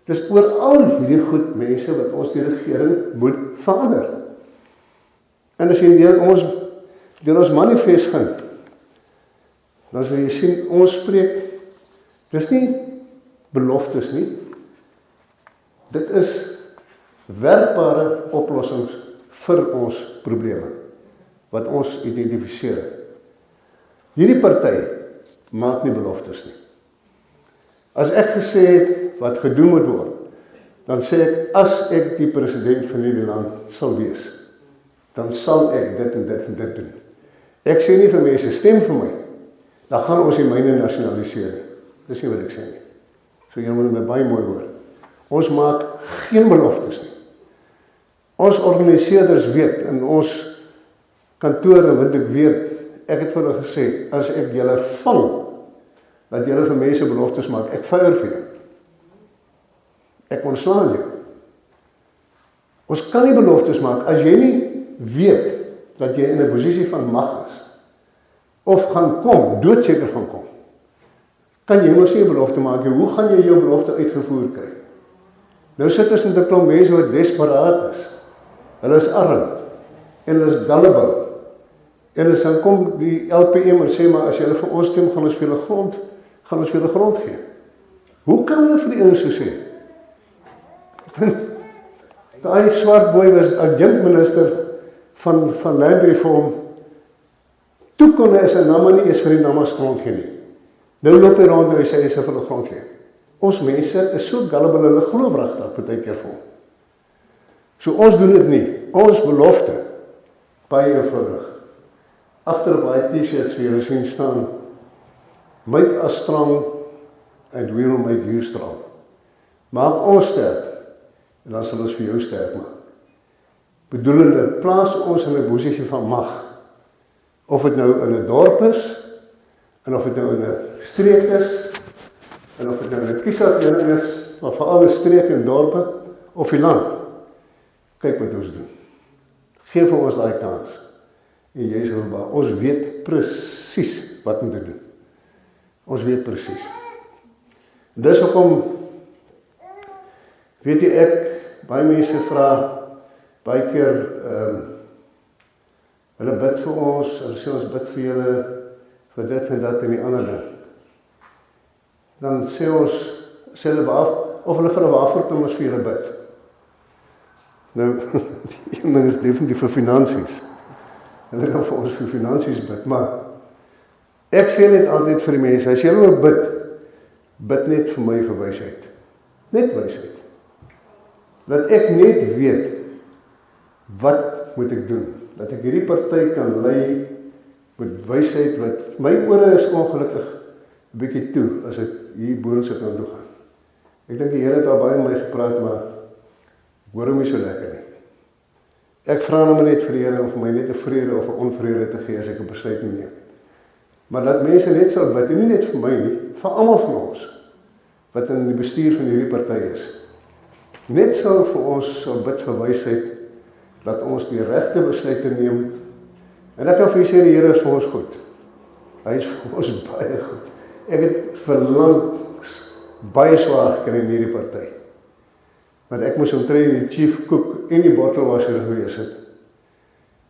Speaker 1: Dis oor al hierdie goed mense wat ons die regering moet verander. En as jy deur ons manifest gaan, dan sal jy sien, ons spreek, dis nie beloftes nie, dit is werkbare oplossings vir ons probleme, wat ons identifiseer. Hierdie party maak nie beloftes nie. As ek gesê het wat gedoen moet word, dan sê ek, as ek die president van hierdie land sal wees, dan sal ek dit en dit en dit doen. Ek sê nie vir mense, stem vir my, dan gaan ons die myne nasionaliseer nie. Dis nie wat ek sê nie. So jy moet my baie mooi hoor. Ons maak geen beloftes nie. Ons organiseerders weet, in ons kantore wat ek weet, ek het vir hulle gesê, as ek julle vang, dat julle vir mense beloftes maak, ek fire vir jou. Ek ontslaan jou. Ons kan nie beloftes maak, as jy nie weet, dat jy in 'n posisie van mag is, of gaan kom, doodseker gaan kom, kan jy mos nie 'n belofte maak, hoe gaan jy jou belofte uitgevoer kry? Nou sit ons met 'n klomp mense wat desperaat is, hulle is arm, en hulle is gullible, en hulle dan kom die LPM en sê, maar as julle vir ons stem, gaan ons vir julle grond gee. Hoe kan hulle vir die ouens so sê? Daai swart boy was adjunkminister van Land Reform, toe kon hy sy namme nie eens vir die namas grond gee nie. Nou loop hy rond en hy sê hy sal vir hulle grond gee. Ons mense is so gullible, hulle glo wragtig partykeer vir hom. So ons doen dit nie. Ons belofte, baie eenvoudig. Agter op baie T-shirts vir julle sien staan, make us strong and we will make you strong. Maak ons sterk en dan sal ons vir jou sterk maak. Bedoelende, plaas ons in 'n posisie van mag. Of dit nou in 'n dorp is, en of dit nou in 'n streek is, en of dit nou in 'n kiesafdeling is, maar veral 'n streek en dorpe, of die land. Kyk wat ons doen. Geef vir ons daai kans. En jy sal maar, ons weet presies wat moet doen. Ons weet presies. Dis hoekom, weet jy, baie mense vra, baie keer, hulle bid vir ons, hulle sê ons bid vir julle, vir dit en dat en die ander ding. Dan sê hulle of hulle vir 'n waarvoor kom ons vir julle bid. Nou, die een ding is definitief vir finansies. Hulle kan vir ons vir finansies bid, maar ek sê net altyd vir die mense, as julle wil bid net vir my vir wysheid. Net wysheid. Dat ek net weet, wat moet ek doen? Dat ek hierdie party kan lei met wysheid, wat my ore is ongelukkig 'n bietjie toe, as ek hier boonste kan toe gaan. Ek dink die Here het al baie met my gepraat, maar hoor hom nie so lekker nie. Ek vra hom net vir die Here om vir my net 'n vrede of 'n onvrede te gee as ek 'n besluit neem. Maar dat mense net sal bid, en nie net vir my nie, vir almal van ons, wat in die bestuur van hierdie party is. Net sal vir ons sal bid vir wysheid, dat ons die regte besluite neem. En ek kan vir julle sê, die Here is vir ons goed. Hy is vir ons baie goed. Ek het verlang baie swaar gekry in hierdie party. Want ek moes omtrent die chief cook en die bottelwasser gewees het.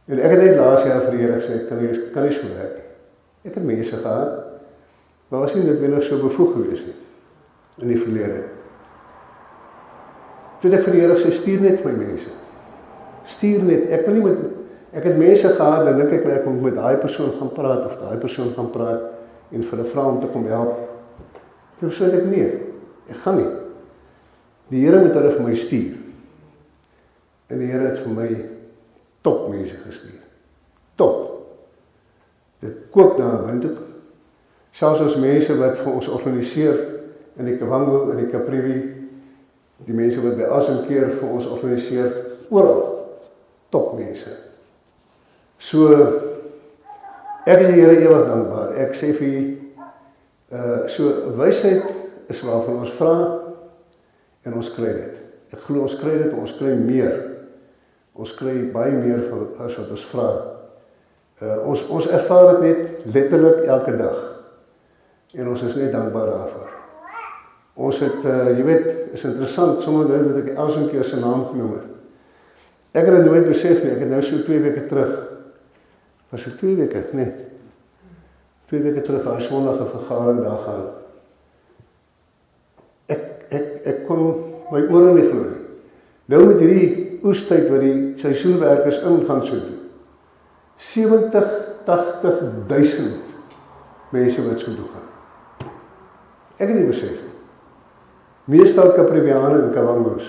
Speaker 1: En ek het net laas jaar vir die Here gesê, ek kan nie so werk nie. Ek het mense gehad, maar was nie noodwendig so bevoeg gewees nie, in die verlede. Toe ek vir die Here gesê, stuur net my mense. Stuur net, ek het mense gehad, en dink ek moet met daai persoon gaan praat, of daai persoon gaan praat, en vir 'n vrou om te kom help. Toe sê ek nee, ek gaan nie. Die Here moet hulle vir my stuur. En die Here het vir my top mense gestuur. Top. Dit koop daar in Windhoek. Selfs ons mense wat vir ons organiseer in die Kavango, in die Caprivi, die mense wat by Asemkeer vir ons organiseer, oral top mense. So, ek is die Here ewig dankbaar. Ek sê vir u, so wysheid is waarvan ons vra en ons kry dit. Ek glo ons kry dit, ons kry meer. Ons kry baie meer as wat ons vra. Ons ervaar dit net letterlik elke dag. En ons is net dankbaar daarvoor. Ons het, jy weet, is interessant, sommer dat ek Elsenkeer sy naam genoem het. Ek het dit nooit besef nie, ek het nou so 2 weke terug, was het 2 weke? Nee. 2 weke terug, daar Sondag 'n vergadering daar gaan. Ek kon my ore nie glo nie. Nou met hierdie oestyd wat die seisoenwerkers in gaan so doen. 70-80.000 mense wat so doen gaan. Ek het nie besef nie. Meestal Capriviane en Kawangos.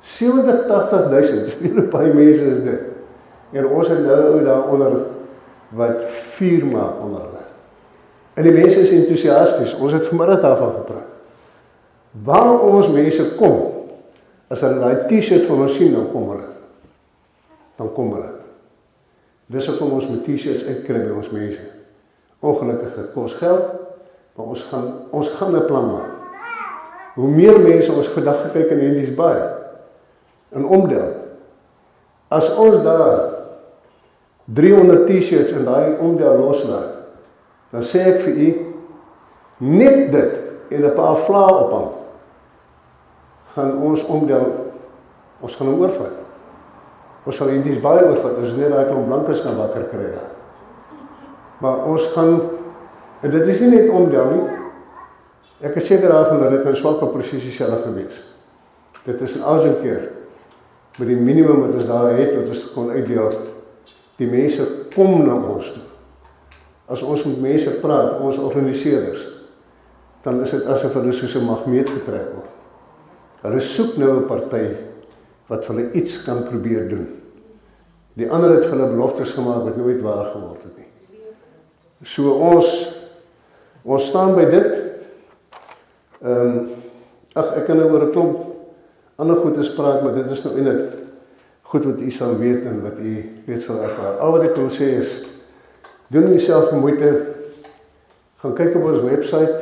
Speaker 1: 70-80.000, weet baie mense is dit. En ons het nou daaronder wat 4 maak onder hulle. En die mense is enthousiasties, ons het vanmiddag daarvan gepraat. Waar ons mense kom, as hulle daai T-shirt van ons sien, dan kom hulle. Dan kom hulle. Dis hoekom ons met T-shirts uitkry by ons mense. Ongelukkig het kos geld, maar ons gaan 'n plan maak. Hoe meer mense ons vandag gekyk in Hendies Baai, in Omdel, as ons daar 300 T-shirts in daai Omdel loslaat, dan sê ek vir u, net dit en 'n paar vlae ophang, gaan ons Omdel, ons gaan hom oorvat. Ons sal Hendies Baai oorvat, ons net daai klomp blankes kan wakker kry daar. Maar ons gaan, en dit is nie net Omdel nie, ek is seker daarvan dat dit in Swakop presies dieselfde gewees. Dit is in Elsenkeer, met die minimum wat ons daar het, wat ons kon uitdeel, die mense kom na ons toe. As ons met mense praat, ons organiseerders, dan is dit asof hulle soos 'n magneet getrek word. Hulle soek nou 'n party wat vir hulle iets kan probeer doen. Die ander het vir hulle beloftes gemaak wat nooit waar geword het nie. So ons staan by dit. Ek kan nou oor 'n klomp ander goedes praat, maar dit is nou eintlik goed wat u sal weet en wat u weet sal ervaar. Al wat ek wil sê is, doen jouself moeite, gaan kyk op ons website,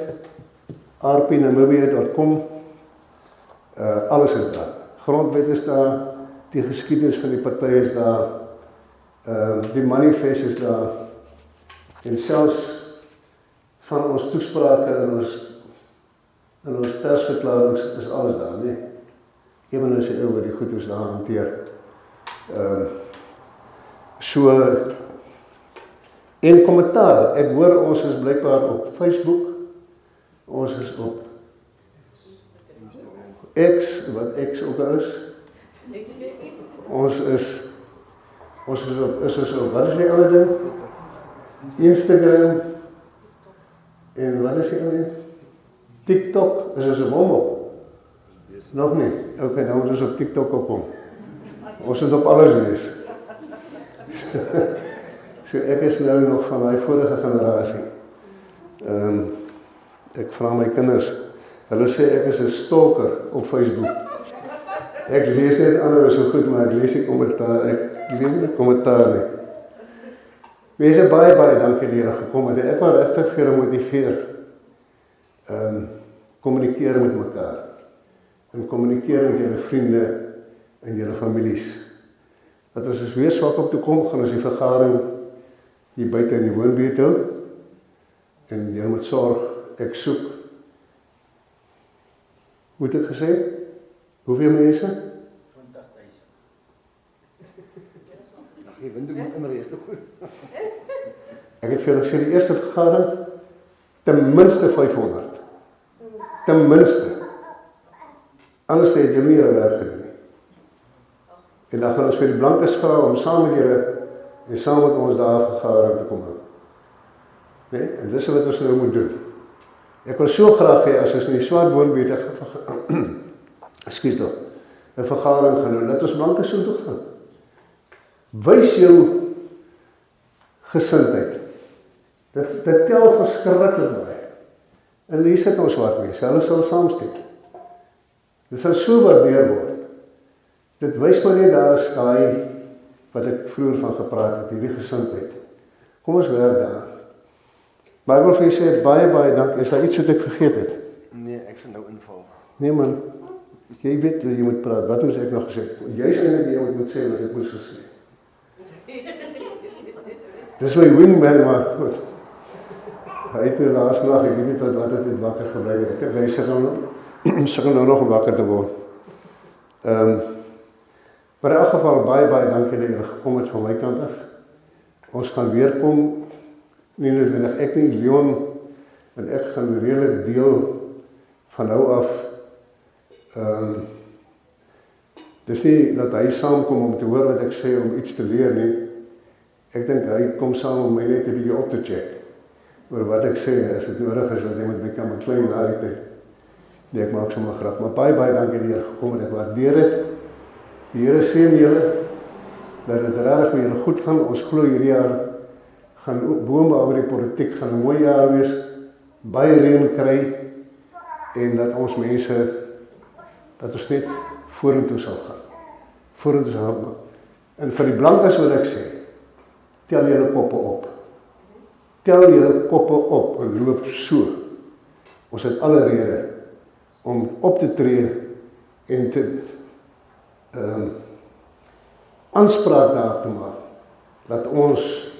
Speaker 1: rpnamibia.com, alles is daar. Grondwet is daar, die geskiedenis van die party is daar, die manifest is daar, en selfs van ons toesprake en ons persverklarings is alles daar, nee. Ewen is die ou wat die goedes daar hanteer. En kommentaar, ek hoor ons is blykbaar op Facebook, ons is op X, wat X ook al is. Ons is op, wat is die ander ding? Instagram, en wat is die ander ding? TikTok, is ons op hom op? Nog nie? Ok, nou moet ons op TikTok op hom. Ons is op alles wees. So ek is nou nog van my vorige generasie. Ek vra my kinders, hulle sê ek is 'n stalker op Facebook. Ek lees net ander so goed, maar ek lees nie kommentaar, ek lees nie kommentaar nie. Mense baie dankie dat julle gekom het. Ek wou regtig vir julle motiveer. Kommunikeer met mekaar. En kommunikeer met julle vriende en julle families. Dat as ons weer Swakop toe kom, gaan ons die vergadering hier buite in die woonbuurt hou. En jy moet sorg, ek soek, hoe het ek gesê? Hoeveel mense?
Speaker 2: 20.000.
Speaker 3: Jy vind ook immer eers te goed.
Speaker 1: Ek het vir julle gesê, die eerste vergadering, ten minste 500. Ten minste. Anders het jy nie julle werk gedoen nie. En dan gaan ons vir die blankes vra om saam met julle en saam met ons daar vergadering te kom hou. Nee? En dis wat ons nou moet doen. Ek wil so graag hê as ons in die Swartboombeter ekskuus tog, 'n vergadering gaan doen, dat ons blankes so toe gaan. Wys jou gesindheid. Dit tel verskriklik baie. En hier sit ons swart mense, hulle sal saamstem. Dit sal so waardeer word. Dit wys maar net daar is daai wat ek vroeër van gepraat het, hierdie gesindheid. Kom ons werk daar. Maar ek wil vir julle sê baie dankie. Is daar iets wat ek vergeet het?
Speaker 3: Nee, ek sal nou inval.
Speaker 1: Nee man, jy weet jy moet praat. Wat moes ek nog gesê? Jy sê net jy moet sê wat ek moes gesê. Dis my wingman, maar goed. Hy het my laas nag, ek weet nie wat het wakker gebly het. Ek wys sukkel nou nog om wakker te word. Maar in elk geval baie dankie dat julle gekom het van my kant af. Ons gaan weer kom, nie noodwendig ek nie, Leon en ek gaan redelik deel van nou af. Dis nie dat hy saamkom om te hoor wat ek sê om iets te leer nie. Ek dink hy kom saam om my net 'n bietjie op te check oor wat ek sê, as dit nodig is dat iemand my kan beklein na die tyd. Nee, ek maak sommer grap, maar baie dankie dat julle gekom het, ek waardeer dit. Die Here seën julle, dat dit regtig met julle goed gaan. Ons glo hierdie jaar gaan boonop die politiek gaan 'n mooi jaar wees, baie reën kry, en dat ons mense, dat ons net vorentoe sal gaan. Vorentoe sal gaan. En vir die blankes wil ek sê, tel julle koppe op. Tel julle koppe op en loop so. Ons het alle rede om op te tree en te aanspraak daar te maak dat ons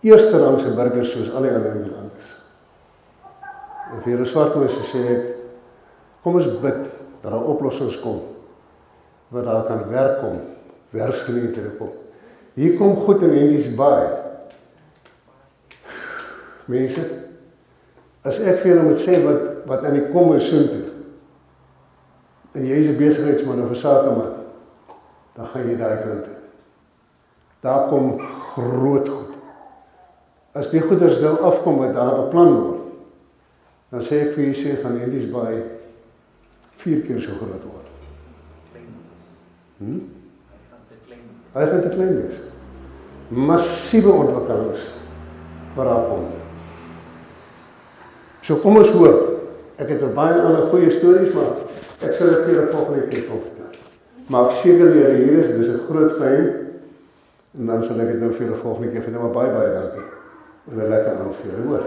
Speaker 1: eerste rangse burgers soos al die ander in die land is. En vir julle swart mense sê ek, kom ons bid dat daar oplossings kom, wat daar kan werk kom, werksgeleenthede kom. Hier kom goed in Henties Baai. Mense, as ek vir julle moet sê wat aan die kom is soontoe, en jy is 'n besigheidsman of 'n sakeman, dan gaan jy daai kant toe. Daar kom groot goed. As die goeders nou afkom wat daar beplan word, dan sê ek vir julle sê gaan Henties Baai 4 keer so groot word. Hy gaan te klein wees. Massiewe ontwikkelings wat daar kom. So kom ons hoor. Ek het baie ander goeie stories, maar ek sal dit vir julle volgende keer opvertel. Maar ek seker julle hier is, dis 'n groot geheim. En dan sal ek dit nou vir julle volgende keer vertel, maar baie dankie. En 'n lekker aand vir julle, hoor.